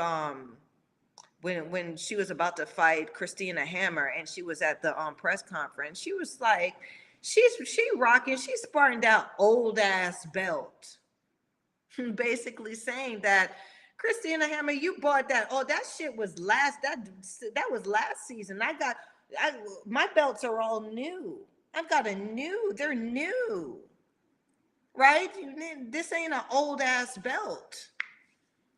when she was about to fight Christina Hammer, and she was at the press conference. She was like, she rocking, she's sparring that old ass belt, basically saying that Christina Hammer, you bought that. Oh, that shit was that was last season. My belts are all new. I've got they're new, right? This ain't an old ass belt,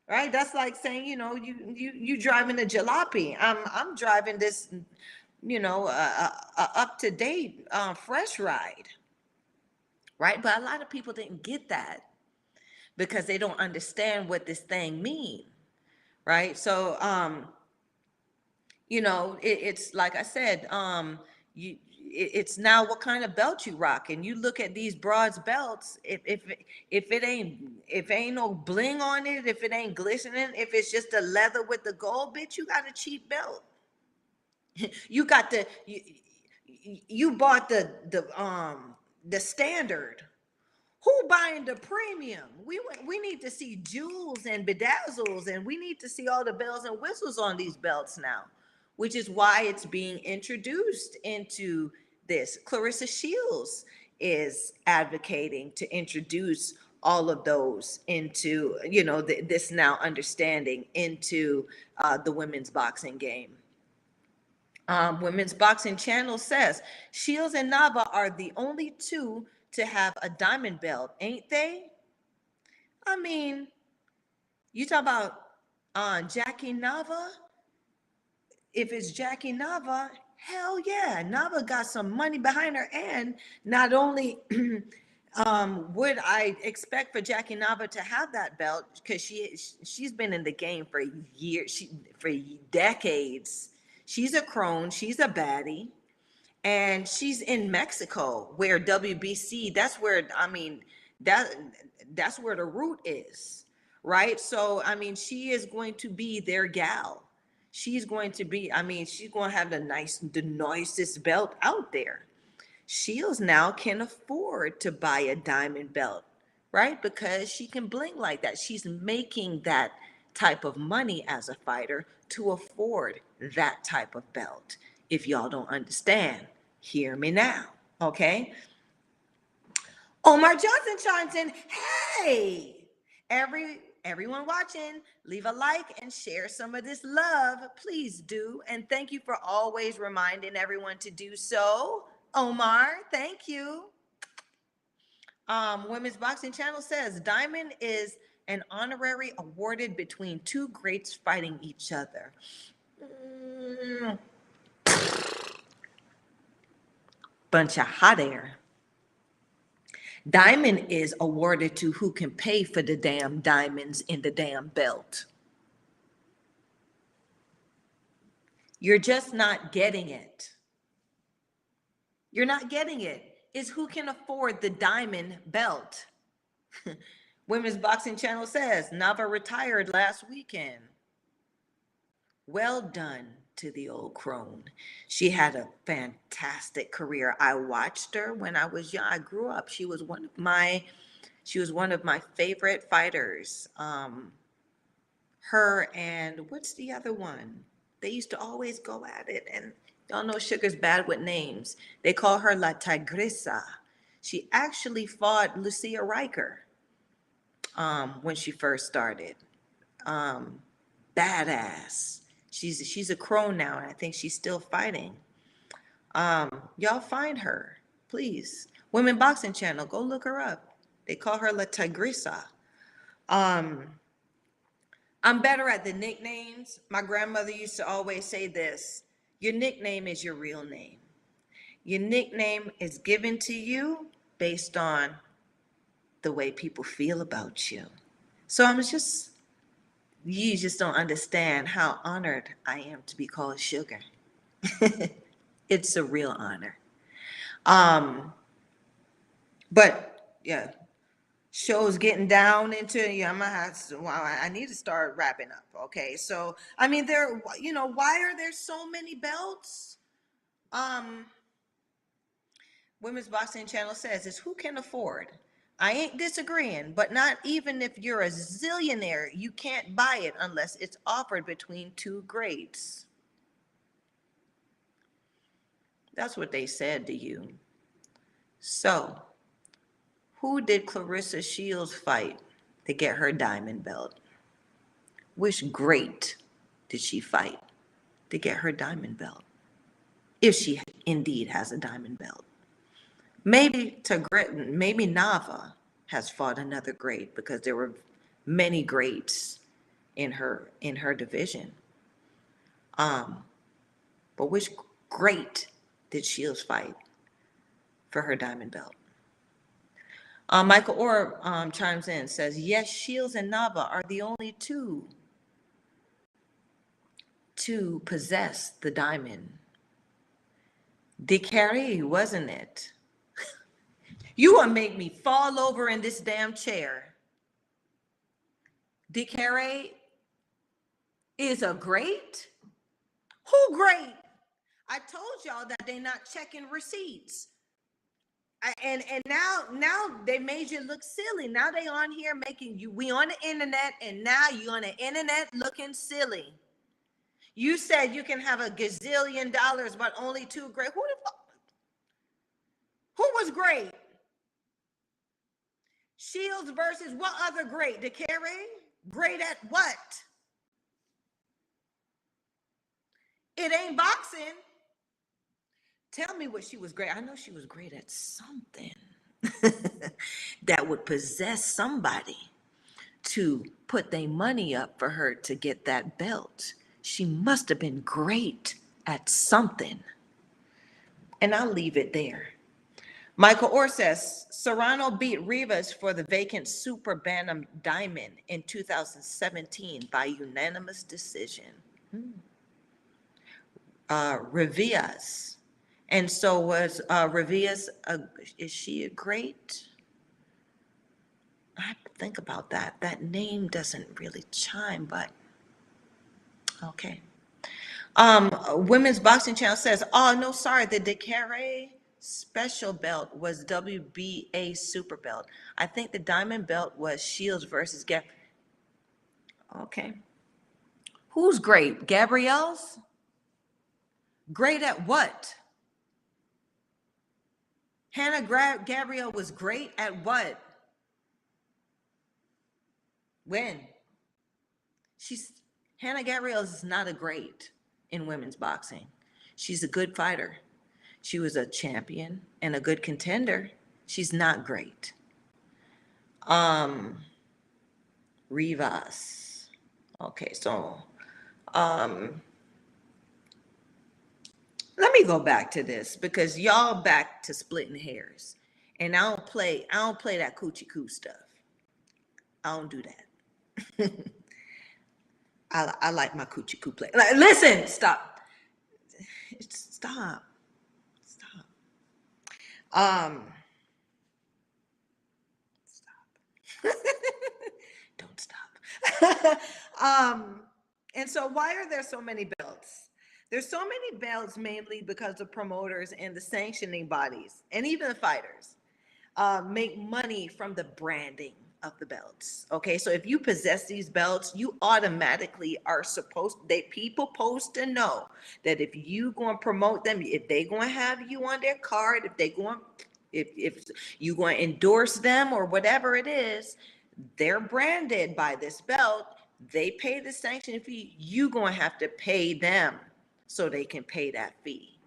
right? That's like saying, you driving a jalopy. I'm driving this, a up to date, fresh ride, right? But a lot of people didn't get that because they don't understand what this thing means, right? So, it's like I said, it's now what kind of belt you rock, and you look at these broads belts. If it ain't no bling on it, if it ain't glistening, if it's just the leather with the gold, bitch, you got a cheap belt. You got you bought the standard. Who buying the premium? We need to see jewels and bedazzles, and we need to see all the bells and whistles on these belts now, which is why it's being introduced into this. Clarissa Shields is advocating to introduce all of those into, this now understanding into the women's boxing game. Women's Boxing Channel says Shields and Nava are the only two to have a diamond belt, ain't they? I mean, you talk about Jackie Nava. If it's Jackie Nava, hell yeah, Nava got some money behind her. And not only would I expect for Jackie Nava to have that belt, because she's been in the game for years, for decades. She's a crone, she's a baddie, and she's in Mexico, where WBC, that's where, that that's where the root is, right? So she is going to be their gal. She's going to be, she's going to have the nicest belt out there. Shields now can afford to buy a diamond belt, right? Because she can bling like that. She's making that type of money as a fighter to afford that type of belt. If y'all don't understand, hear me now, okay? Omar Johnson chimes in, hey, everyone watching, leave a like and share some of this love. Please do. And thank you for always reminding everyone to do so. Omar, thank you. Women's Boxing Channel says Diamond is an honorary awarded between two greats fighting each other. Bunch of hot air. Diamond is awarded to who can pay for the damn diamonds in the damn belt. You're just not getting it. You're not getting it. It's who can afford the diamond belt. Women's Boxing Channel says Nava retired last weekend. Well done to the old crone. She had a fantastic career. I watched her when I was young. I grew up. She was one of my favorite fighters. Her and what's the other one? They used to always go at it, and y'all know Sugar's bad with names. They call her La Tigresa. She actually fought Lucia Riker when she first started. Um, Badass. She's a crone now, and I think she's still fighting. Y'all find her, please. Women Boxing Channel, go look her up. They call her La Tigresa. Um, I'm better at the nicknames. My grandmother used to always say this: your nickname is your real name. Your nickname is given to you based on the way people feel about you. So you just don't understand how honored I am to be called Sugar. It's a real honor. Um, but yeah, show's getting down into, yeah, I'm gonna have to, well, I need to start wrapping up. Okay, so I mean, why are there so many belts? Um, Women's Boxing Channel says it's who can afford. I ain't disagreeing, but not even if you're a zillionaire, you can't buy it unless it's offered between two grades. That's what they said to you. So, who did Clarissa Shields fight to get her diamond belt? Which great did she fight to get her diamond belt? If she indeed has a diamond belt. Maybe Nava has fought another great, because there were many greats in her division. But which great did Shields fight for her diamond belt? Michael Orr chimes in, says, yes, Shields and Nava are the only two to possess the diamond. DeCarry, wasn't it? You want to make me fall over in this damn chair. DeCarry is a great? Who great? I told y'all that they're not checking receipts. And now they made you look silly. Now they on here making you, we on the internet, and now you on the internet looking silly. You said you can have a gazillion dollars, but only two great. Who was great? Shields versus what other great? DeCarry? Great at what? It ain't boxing. Tell me what she was great. I know she was great at something that would possess somebody to put their money up for her to get that belt. She must have been great at something. And I'll leave it there. Michael Orr says Serrano beat Rivas for the vacant Super Bantam Diamond in 2017 by unanimous decision. Rivias. And so was Rivias, is she a great? I have to think about that. That name doesn't really chime, but okay. Women's Boxing Channel says, oh, no, sorry, the DeCarre special belt was WBA super belt. I think the diamond belt was Shields versus Gab. Okay. Who's great? Gabrielle's? Great at what? Gabrielle was great at what? When? Hannah Gabrielle is not a great in women's boxing. She's a good fighter. She was a champion and a good contender. She's not great. Rivas. Okay, so let me go back to this, because y'all back to splitting hairs. And I don't play that coochie coo stuff. I don't do that. I like my coochie coo play. Listen, stop. Stop. Stop. Don't stop. And so why are there so many belts? There's so many belts mainly because the promoters and the sanctioning bodies and even the fighters make money from the branding of the belts. Okay, so if you possess these belts, you automatically are supposed, they people supposed to know that if you going to promote them, if they going to have you on their card, if they going, if you going to endorse them or whatever it is, they're branded by this belt. They pay the sanction fee. You going to have to pay them so they can pay that fee,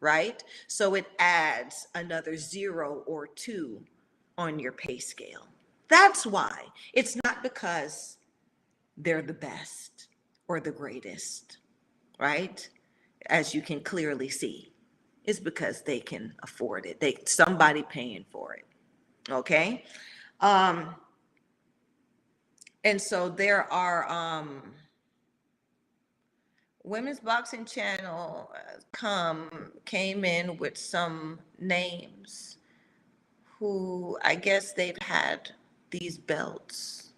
right? So it adds another 0 or 2 on your pay scale. That's why. It's not because they're the best or the greatest, right? As you can clearly see, it's because they can afford it. Somebody paying for it. Okay? Um, and so there are Women's Boxing Channel came in with some names who I guess they've had these belts.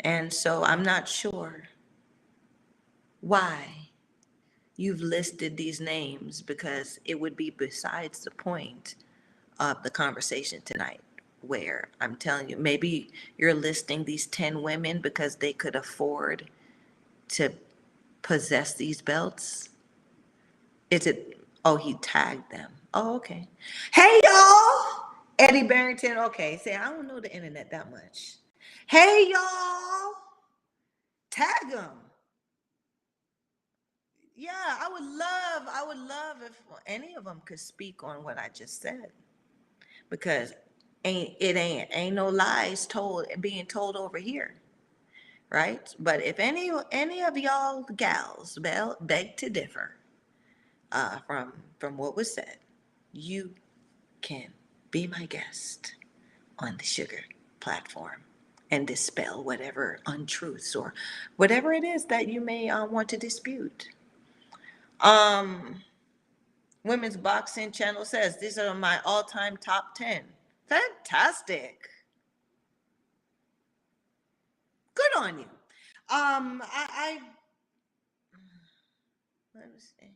And so I'm not sure why you've listed these names, because it would be besides the point of the conversation tonight, where I'm telling you, maybe you're listing these 10 women because they could afford to possess these belts. Is it, oh, he tagged them. Oh, okay. Hey, y'all. Eddie Barrington. Okay, say, I don't know the internet that much. Hey, y'all. Tag them. Yeah, I would love if any of them could speak on what I just said, because ain't no lies being told over here, right? But if any of y'all gals beg to differ from what was said, you can be my guest on the Sugar platform and dispel whatever untruths or whatever it is that you may want to dispute. Um, Women's Boxing Channel says these are my all-time top 10. Fantastic. Good on you. I let me see.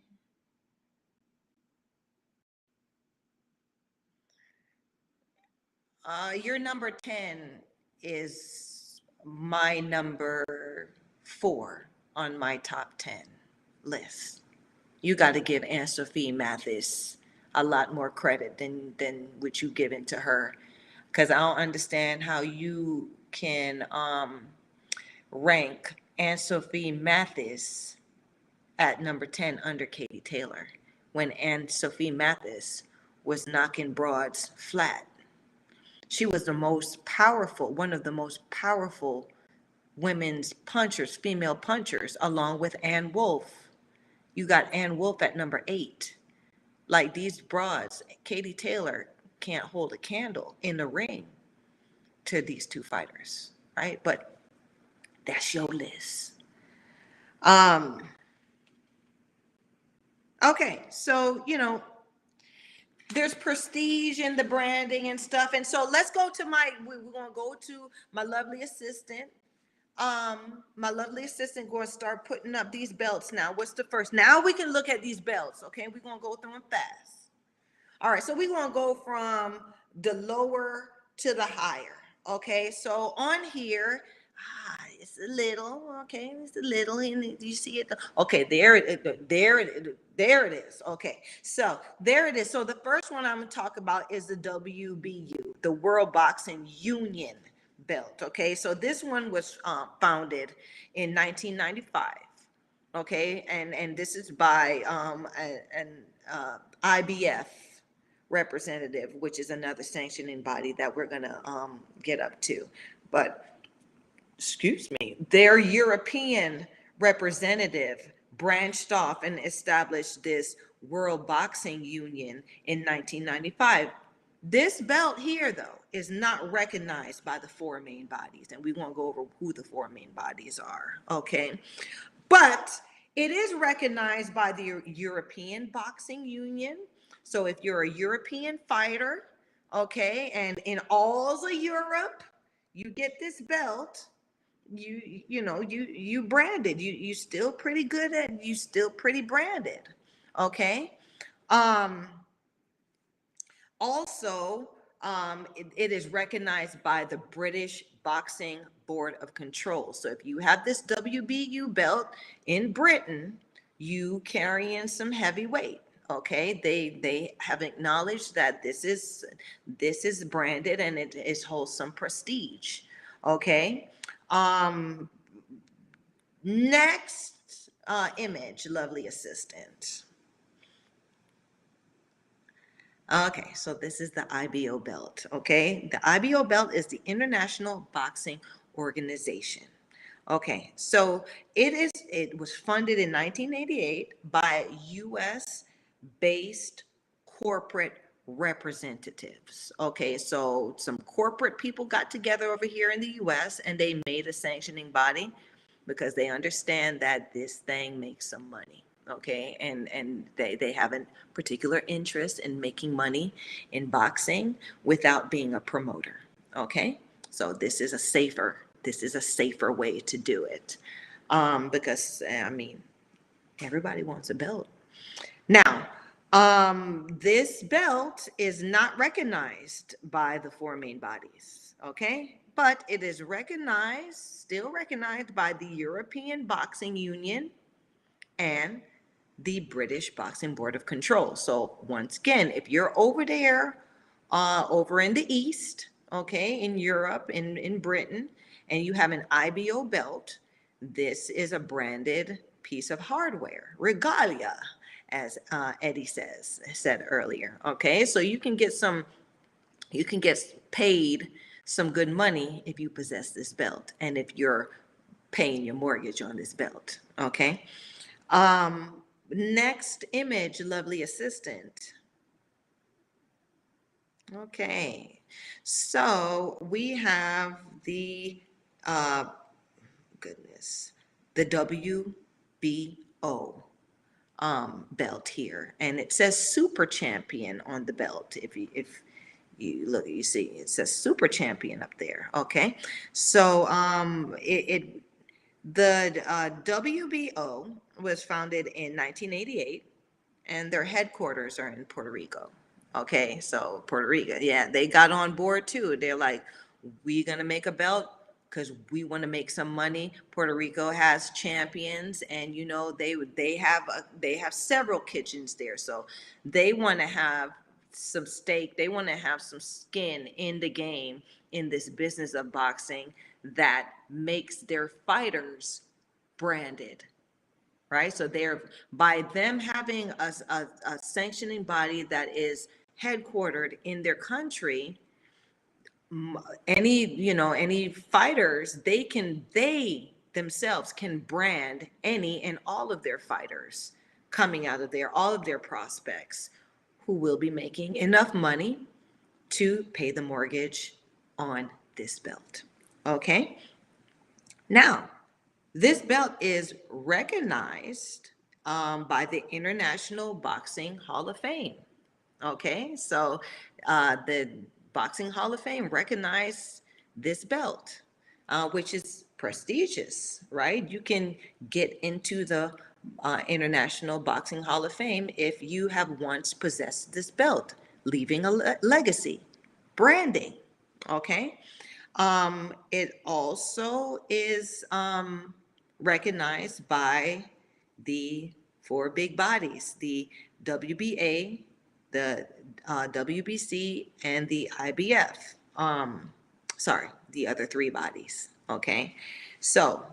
Your number 10 is my number 4 on my top 10 list. You got to give Anne Sophie Mathis a lot more credit than what you given to her, because I don't understand how you can rank Anne Sophie Mathis at number 10 under Katie Taylor when Anne Sophie Mathis was knocking broads flat. She was the most powerful, one of the most powerful women's punchers, female punchers, along with Ann Wolfe. You got Ann Wolfe at number 8. Like, these broads, Katie Taylor can't hold a candle in the ring to these two fighters, right? But that's your list. Um, okay, so there's prestige in the branding and stuff. And so let's go to we're gonna go to my lovely assistant. My lovely assistant going to start putting up these belts now. What's the first? Now we can look at these belts, okay? We're gonna go through them fast. All right, so we're gonna go from the lower to the higher. Okay, so on here, it's a little, okay, it's a little, and you see it. Okay, there it is. Okay, so there it is. So the first one I'm gonna talk about is the WBU, the World Boxing Union belt. Okay, so this one was founded in 1995. Okay, and this is by an IBF representative, which is another sanctioning body that we're gonna get up to. But excuse me, their European representative branched off and established this World Boxing Union in 1995. This belt here, though, is not recognized by the four main bodies, and we won't go over who the four main bodies are, okay? But it is recognized by the European Boxing Union. So if you're a European fighter, Okay, and in all of Europe, you get this belt. You branded. You still pretty good at. You still pretty branded. Okay. Um, Also, it is recognized by the British Boxing Board of Control. So if you have this WBU belt in Britain, you carrying some heavy weight. Okay, they have acknowledged that this is branded and it is holds some prestige. Okay, um, next image, lovely assistant. Okay, so this is the IBO belt. Okay, the IBO belt is the International Boxing Organization. Okay, so it was funded in 1988 by US based corporate representatives. Okay, so some corporate people got together over here in the US and they made a sanctioning body because they understand that this thing makes some money. Okay, and they have a particular interest in making money in boxing without being a promoter. Okay, so this is a safer way to do it, because I mean everybody wants a belt now. This belt is not recognized by the four main bodies, okay? But it is recognized, still recognized by the European Boxing Union and the British Boxing Board of Control. So once again, if you're over there, over in the East, okay, in Europe, in Britain, and you have an IBO belt, this is a branded piece of hardware, regalia, as Eddie said earlier. Okay, so you can get paid some good money if you possess this belt, and if you're paying your mortgage on this belt. Okay. Next image, lovely assistant. Okay, so we have the uh, goodness, the WBO belt here, and it says Super Champion on the belt. If you look, you see it says Super Champion up there. Okay, so the WBO was founded in 1988, and their headquarters are in Puerto Rico. Okay, so Puerto Rico, yeah, they got on board too. They're like, we're gonna make a belt because we want to make some money. Puerto Rico has champions, and they have several kitchens there, so they want to have some stake. They want to have some skin in the game in this business of boxing that makes their fighters branded, right? So they're, by them having a sanctioning body that is headquartered in their country, any fighters, they themselves can brand any and all of their fighters coming out of there, all of their prospects who will be making enough money to pay the mortgage on this belt. Okay, now this belt is recognized by the International Boxing Hall of Fame. Okay, so the Boxing Hall of Fame recognized this belt, which is prestigious, right? You can get into the International Boxing Hall of Fame if you have once possessed this belt, leaving a legacy, branding. Okay, it also is recognized by the four big bodies, the WBA, the WBC, and the IBF. Sorry, the other three bodies. Okay, so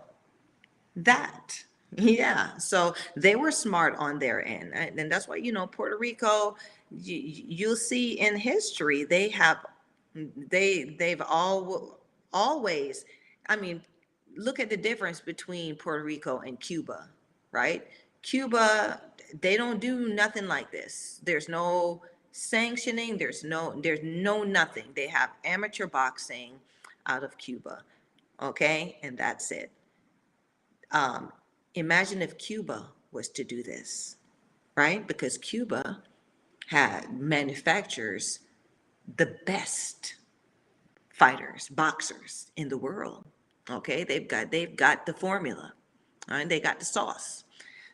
that, yeah, so they were smart on their end, and that's why Puerto Rico. You'll see in history they've always, I mean, look at the difference between Puerto Rico and Cuba, right? Cuba, they don't do nothing like this. There's no sanctioning, there's no nothing. They have amateur boxing out of Cuba, okay? And that's it. Um, Imagine if Cuba was to do this, right? Because Cuba had manufactures the best fighters, boxers in the world. Okay, they've got the formula, and they got the sauce.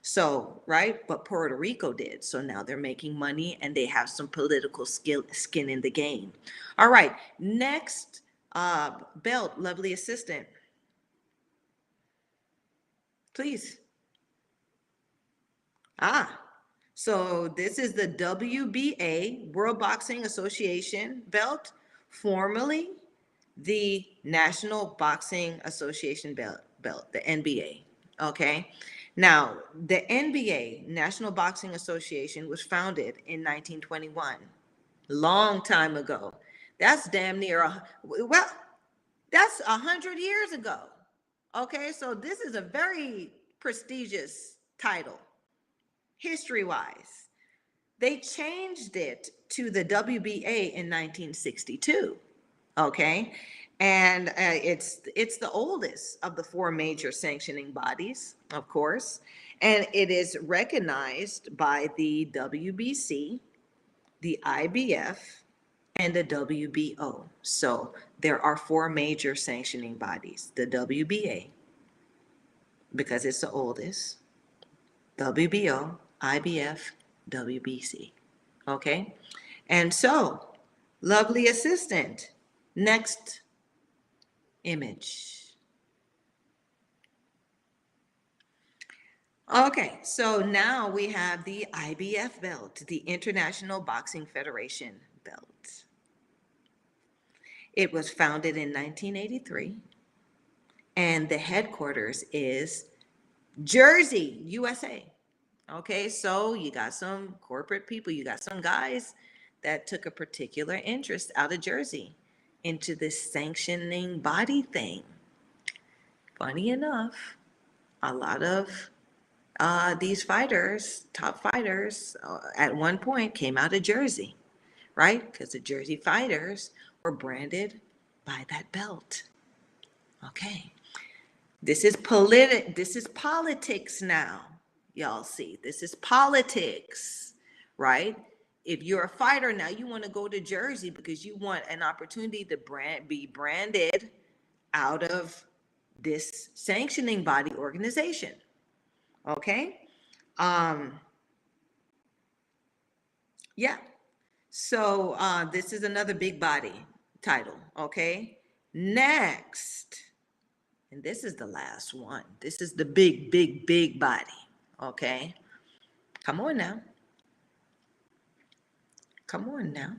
So, right, but Puerto Rico did. So now they're making money and they have some political skin in the game. All right, next belt, lovely assistant, please. Ah, so this is the WBA, World Boxing Association belt, formerly the National Boxing Association belt, the NBA. Okay. Now, the NBA, National Boxing Association, was founded in 1921, long time ago. That's damn near well, that's 100 years ago. Okay, so this is a very prestigious title, history wise. They changed it to the WBA in 1962. Okay, and it's the oldest of the four major sanctioning bodies, of course, and it is recognized by the WBC, the IBF, and the WBO. So there are four major sanctioning bodies: the WBA, because it's the oldest, WBO, IBF, WBC. Okay, and so, lovely assistant, next image. Okay, so now we have the IBF belt, the International Boxing Federation belt. It was founded in 1983, and the headquarters is Jersey, USA. Okay, so you got some corporate people, you got some guys that took a particular interest out of Jersey into this sanctioning body thing. Funny enough, a lot of these fighters, top fighters, at one point came out of Jersey, right? Because the Jersey fighters were branded by that belt. Okay. This is politics now. Y'all see, this is politics, right? If you're a fighter now, you want to go to Jersey because you want an opportunity to be branded out of this sanctioning body organization. Okay. Yeah. So this is another big body title. Okay. Next, and this is the last one. This is the big body. Okay. Come on now. Come on now.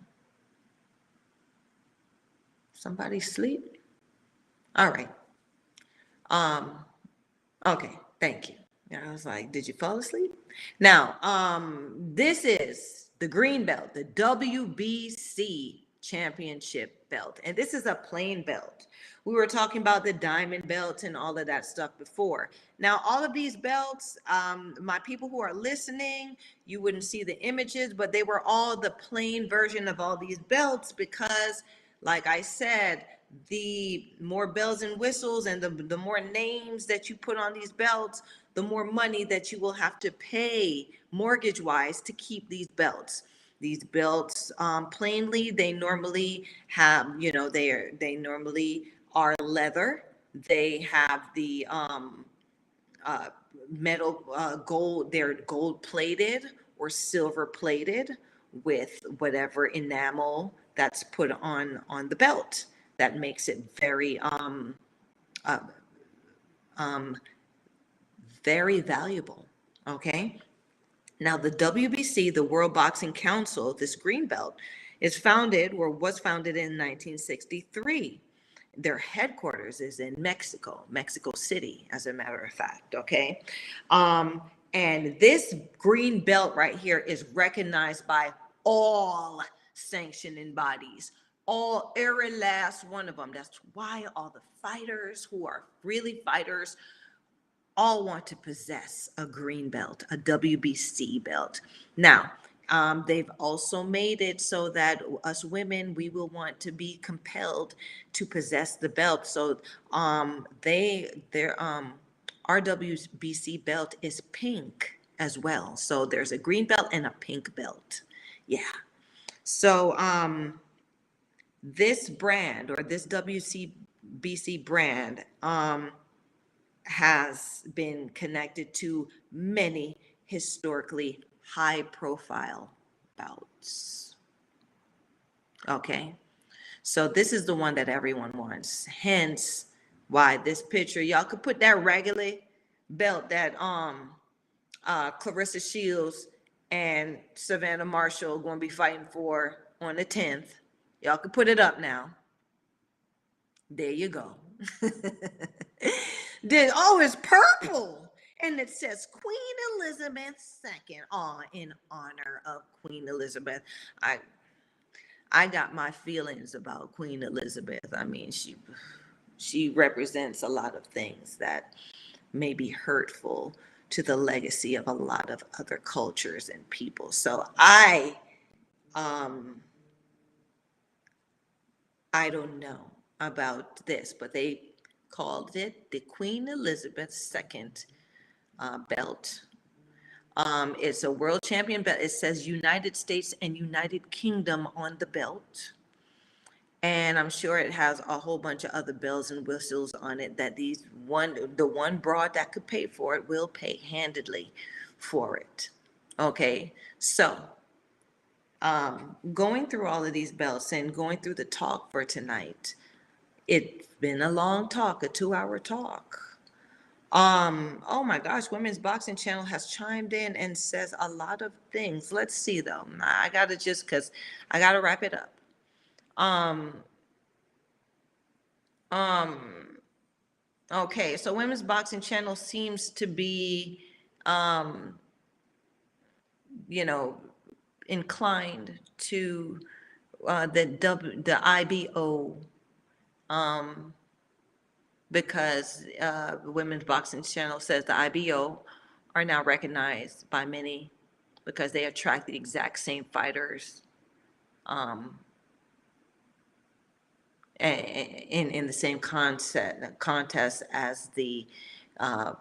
Somebody sleep? All right. Okay, thank you. I was like, did you fall asleep? Now, this is the green belt, the WBC championship belt. And this is a plain belt. We were talking about the diamond belt and all of that stuff before. Now, all of these belts, my people who are listening, you wouldn't see the images, but they were all the plain version of all these belts because, like I said, the more bells and whistles and the more names that you put on these belts, the more money that you will have to pay mortgage wise to keep these belts. These belts, plainly, they normally have, they normally are leather. They have the metal, gold, they're gold plated or silver plated with whatever enamel that's put on the belt that makes it very uh, um, very valuable. Okay. Now the WBC, the World Boxing Council, this green belt, is founded or was founded in 1963. Their headquarters is in Mexico City, as a matter of fact. Okay. And this green belt right here is recognized by all sanctioning bodies, every last one of them. That's why all the fighters who are really fighters all want to possess a green belt, a WBC belt. Now, they've also made it so that us women, we will want to be compelled to possess the belt. So their RWBC belt is pink as well. So there's a green belt and a pink belt. Yeah. So this brand, or this WCBC brand, has been connected to many historically high profile bouts. Okay. So this is the one that everyone wants. Hence why this picture, y'all could put that regular belt that Clarissa Shields and Savannah Marshall going to be fighting for on the 10th. Y'all can put it up now. There you go. Then, oh, it's purple. And it says Queen Elizabeth II. Oh, in honor of Queen Elizabeth. I got my feelings about Queen Elizabeth. I mean, she represents a lot of things that may be hurtful to the legacy of a lot of other cultures and people. So um I don't know about this, but they called it the Queen Elizabeth II belt. It's a world champion belt. It says United States and United Kingdom on the belt. And I'm sure it has a whole bunch of other bells and whistles on it that the one broad that could pay for it will pay handedly for it. Okay, so going through all of these belts and going through the talk for tonight, it's been a long talk, a 2-hour talk. Oh my gosh, Women's Boxing Channel has chimed in and says a lot of things. Let's see though. I gotta just, cause I gotta wrap it up. Um, okay, so Women's Boxing Channel seems to be, um, you know, inclined to the IBO, because the Women's Boxing Channel says the IBO are now recognized by many because they attract the exact same fighters, um, in the same contest as the uh,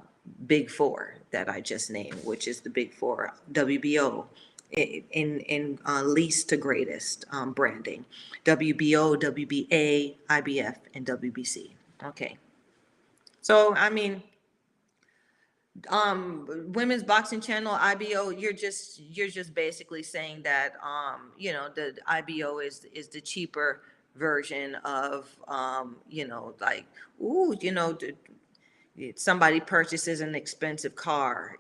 Big Four that I just named, which is the Big Four WBO in least to greatest branding: WBO, WBA, IBF, and WBC. Okay, so I mean, Women's Boxing Channel, IBO, you're just basically saying that the IBO is the cheaper version of like, ooh, somebody purchases an expensive car,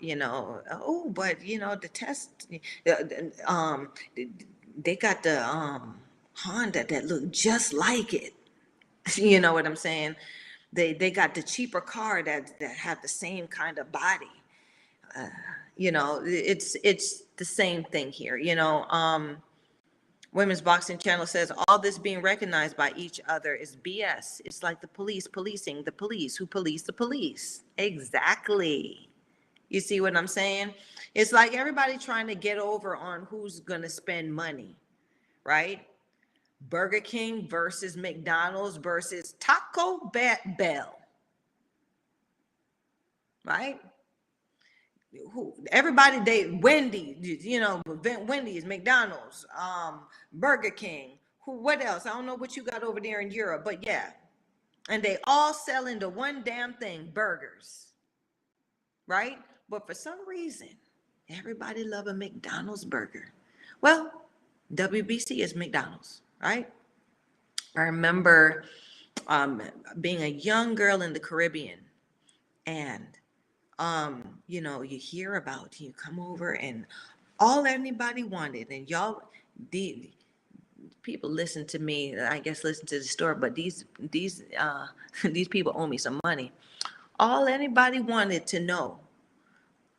oh, but the test, um they got the Honda that look just like it. You know what I'm saying? They got the cheaper car that have the same kind of body. It's the same thing here. Women's Boxing Channel says all this being recognized by each other is BS. It's like the police policing the police who police the police. Exactly. You see what I'm saying? It's like everybody trying to get over on who's gonna spend money, right? Burger King versus McDonald's versus Taco Bell, right? Everybody, Wendy's, Wendy's, McDonald's, Burger King, what else? I don't know what you got over there in Europe, but yeah. And they all sell into one damn thing, burgers, right? But for some reason, everybody love a McDonald's burger. Well, WBC is McDonald's, right? I remember being a young girl in the Caribbean, and you hear about, you come over and all anybody wanted, and y'all, the people listen to me, I guess listen to the story, but these these people owe me some money. All anybody wanted to know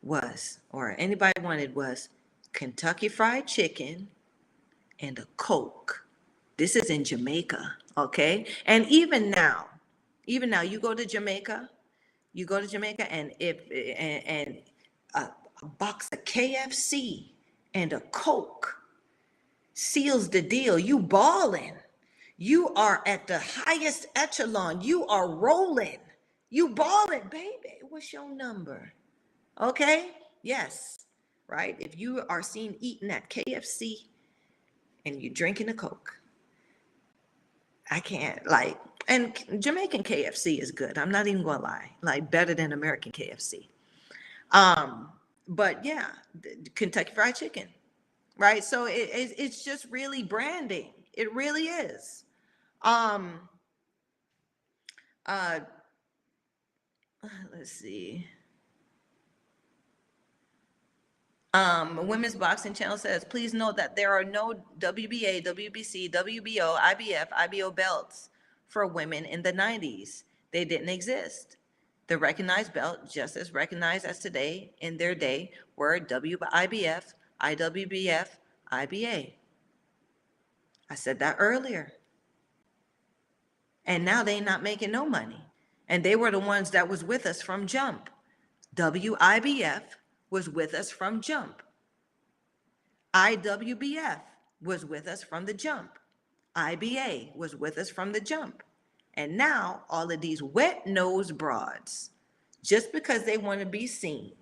was, or anybody wanted was, Kentucky Fried Chicken and a Coke. This is in Jamaica, okay? And even now, you go to Jamaica, and if and a box of KFC and a Coke seals the deal. You balling. You are at the highest echelon. You are rolling. You balling, baby. What's your number? Okay? Yes. Right? If you are seen eating at KFC and you're drinking a Coke, I can't like, and Jamaican KFC is good. I'm not even gonna lie, like better than American KFC. Um, but yeah, Kentucky Fried Chicken, right? So it's just really branding. It really is. Um, uh, let's see. Women's Boxing Channel says, please note that there are no WBA, WBC, WBO, IBF, IBO belts for women in the 90s. They didn't exist. The recognized belt, just as recognized as today in their day, were WIBF, IWBF, IBA. I said that earlier. And now they not making no money. And they were the ones that was with us from jump. WIBF was with us from jump. IWBF was with us from the jump. IBA was with us from the jump. And now all of these wet-nosed broads, just because they want to be seen,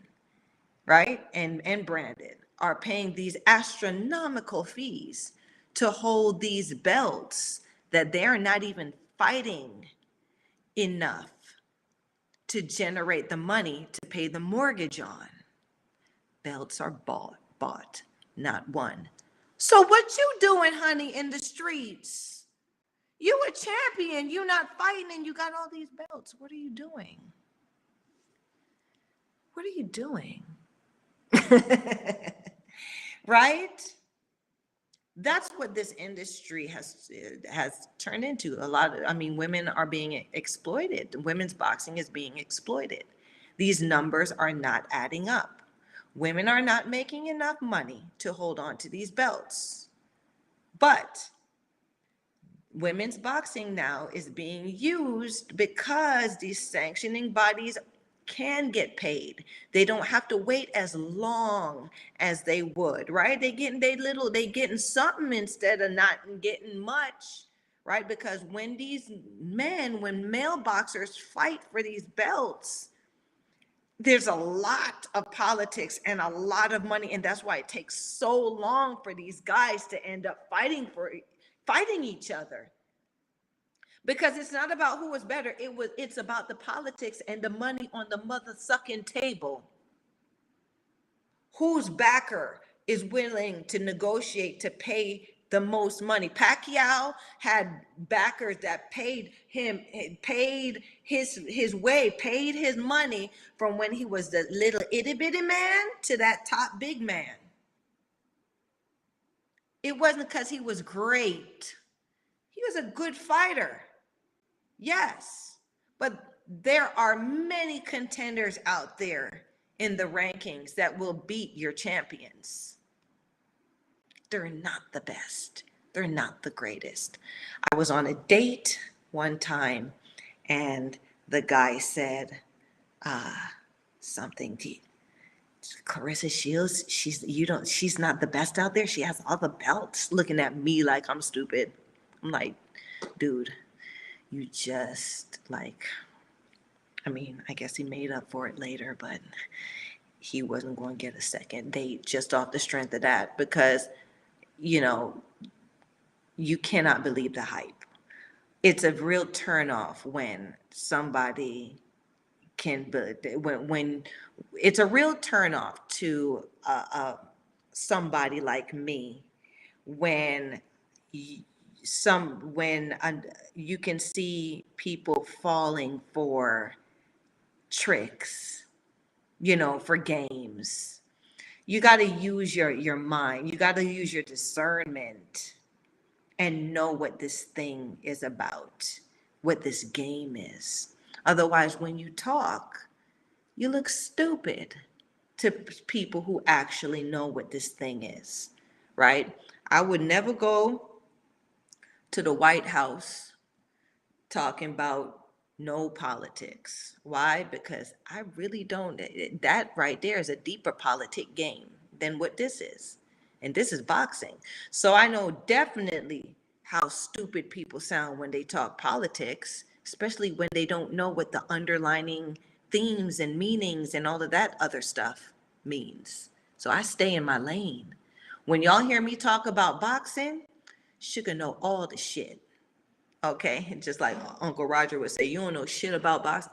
right, and branded, are paying these astronomical fees to hold these belts that they're not even fighting enough to generate the money to pay the mortgage on. Belts are bought, not won. So what you doing, honey, in the streets? You a champion, you not fighting, and you got all these belts. What are you doing? What are you doing? Right? That's what this industry has turned into. A lot of, I mean, women are being exploited. Women's boxing is being exploited. These numbers are not adding up. Women are not making enough money to hold on to these belts. But women's boxing now is being used because these sanctioning bodies can get paid. They don't have to wait as long as they would, right? They getting something instead of not getting much, right? Because when when male boxers fight for these belts, there's a lot of politics and a lot of money, and that's why it takes so long for these guys to end up fighting each other, because it's not about who was better. It's about the politics and the money on the mother sucking table. Whose backer is willing to negotiate to pay the most money? Pacquiao had backers that paid his money from when he was the little itty bitty man to that top big man. It wasn't because he was great. He was a good fighter. Yes, but there are many contenders out there in the rankings that will beat your champions. They're not the best. They're not the greatest. I was on a date one time and the guy said something to Clarissa Shields, she's not the best out there. She has all the belts, looking at me like I'm stupid. I'm like, dude, you just like, I mean, I guess he made up for it later, but he wasn't going to get a second date just off the strength of that, because, you know, you cannot believe the hype. It's a real turnoff when somebody when it's a real turnoff to somebody like me when you can see people falling for tricks, for games. You got to use your mind. You got to use your discernment and know what this thing is about, what this game is. Otherwise, when you talk, you look stupid to people who actually know what this thing is, right? I would never go to the White House talking about no politics. Why? Because I really don't. That right there is a deeper politic game than what this is. And this is boxing. So I know definitely how stupid people sound when they talk politics, especially when they don't know what the underlining themes and meanings and all of that other stuff means. So I stay in my lane. When y'all hear me talk about boxing, Sugar know all the shit. Okay, just like Uncle Roger would say, you don't know shit about boxing.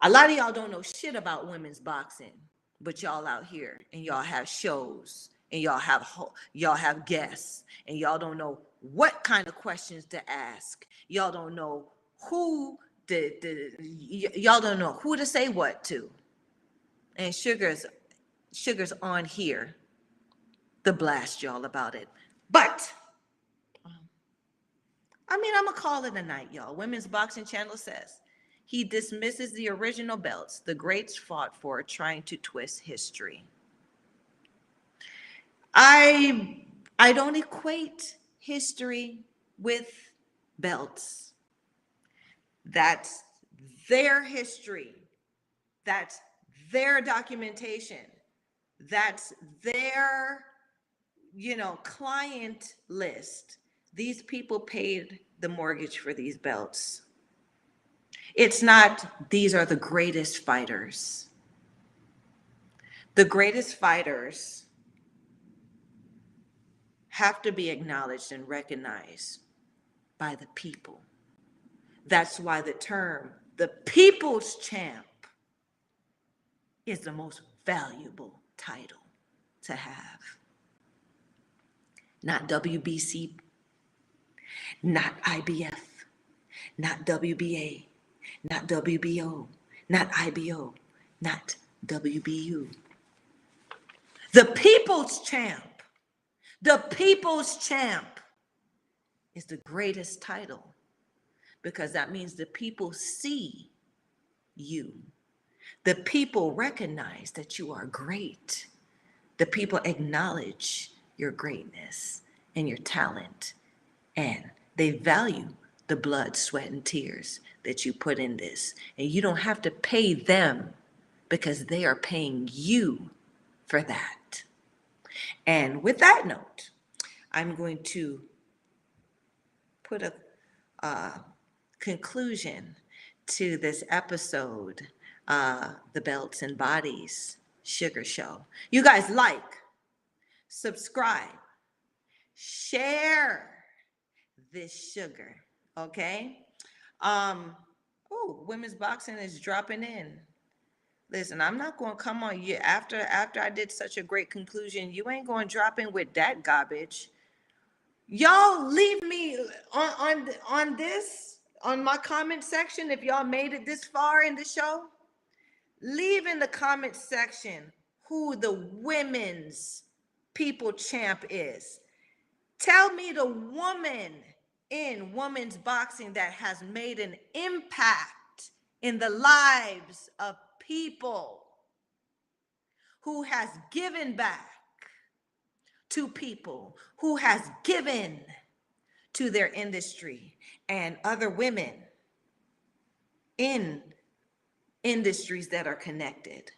A lot of y'all don't know shit about women's boxing, but y'all out here and y'all have shows and y'all have guests and y'all don't know what kind of questions to ask. Y'all don't know who y'all don't know who to say what to. And Sugar's on here to blast y'all about it. But I'm gonna call it a night, y'all. Women's Boxing Channel says he dismisses the original belts the greats fought for, trying to twist history. I don't equate history with belts. That's their history. That's their documentation. That's their, client list. These people paid the mortgage for these belts. It's not, these are the greatest fighters. The greatest fighters have to be acknowledged and recognized by the people. That's why the term, the people's champ, is the most valuable title to have. Not WBC, not IBF, not WBA, not WBO, not IBO, not WBU. The people's champ, the people's champ is the greatest title, because that means the people see you. The people recognize that you are great. The people acknowledge your greatness and your talent, and they value the blood, sweat, and tears that you put in this. And you don't have to pay them, because they are paying you for that. And with that note, I'm going to put a conclusion to this episode, the Belts and Bodies Sugar Show. You guys like, subscribe, share this sugar, okay? Women's boxing is dropping in. Listen, I'm not going to come on you after I did such a great conclusion. You ain't going to drop in with that garbage. Y'all leave me on this, on my comment section, if y'all made it this far in the show. Leave in the comment section who the women's people champ is. Tell me the woman in women's boxing that has made an impact in the lives of people, who has given back to people, who has given to their industry and other women in industries that are connected.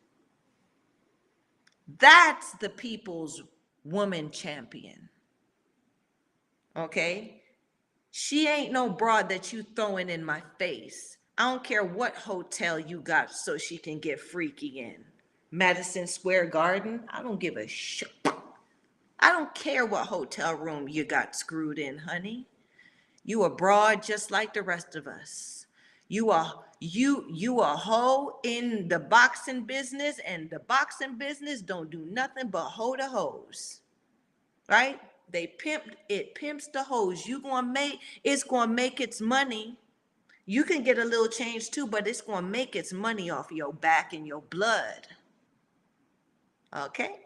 That's the people's woman champion. Okay? She ain't no broad that you throwing in my face. I don't care what hotel you got so she can get freaky in. Madison Square Garden, I don't give a shit. I don't care what hotel room you got screwed in, honey. You a broad just like the rest of us. You a hoe in the boxing business, and the boxing business don't do nothing but hoe the hoes. Right? It pimps the hoes. It's gonna make its money. You can get a little change too, but it's gonna make its money off your back and your blood. Okay?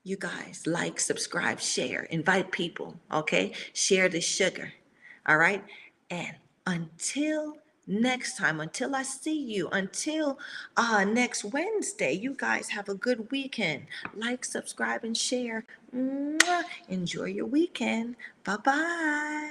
You guys like, subscribe, share, invite people, okay? Share the sugar, all right? And until next time, until I see you, until next Wednesday, you guys have a good weekend. Like, subscribe, and share. Mwah. Enjoy your weekend. Bye-bye.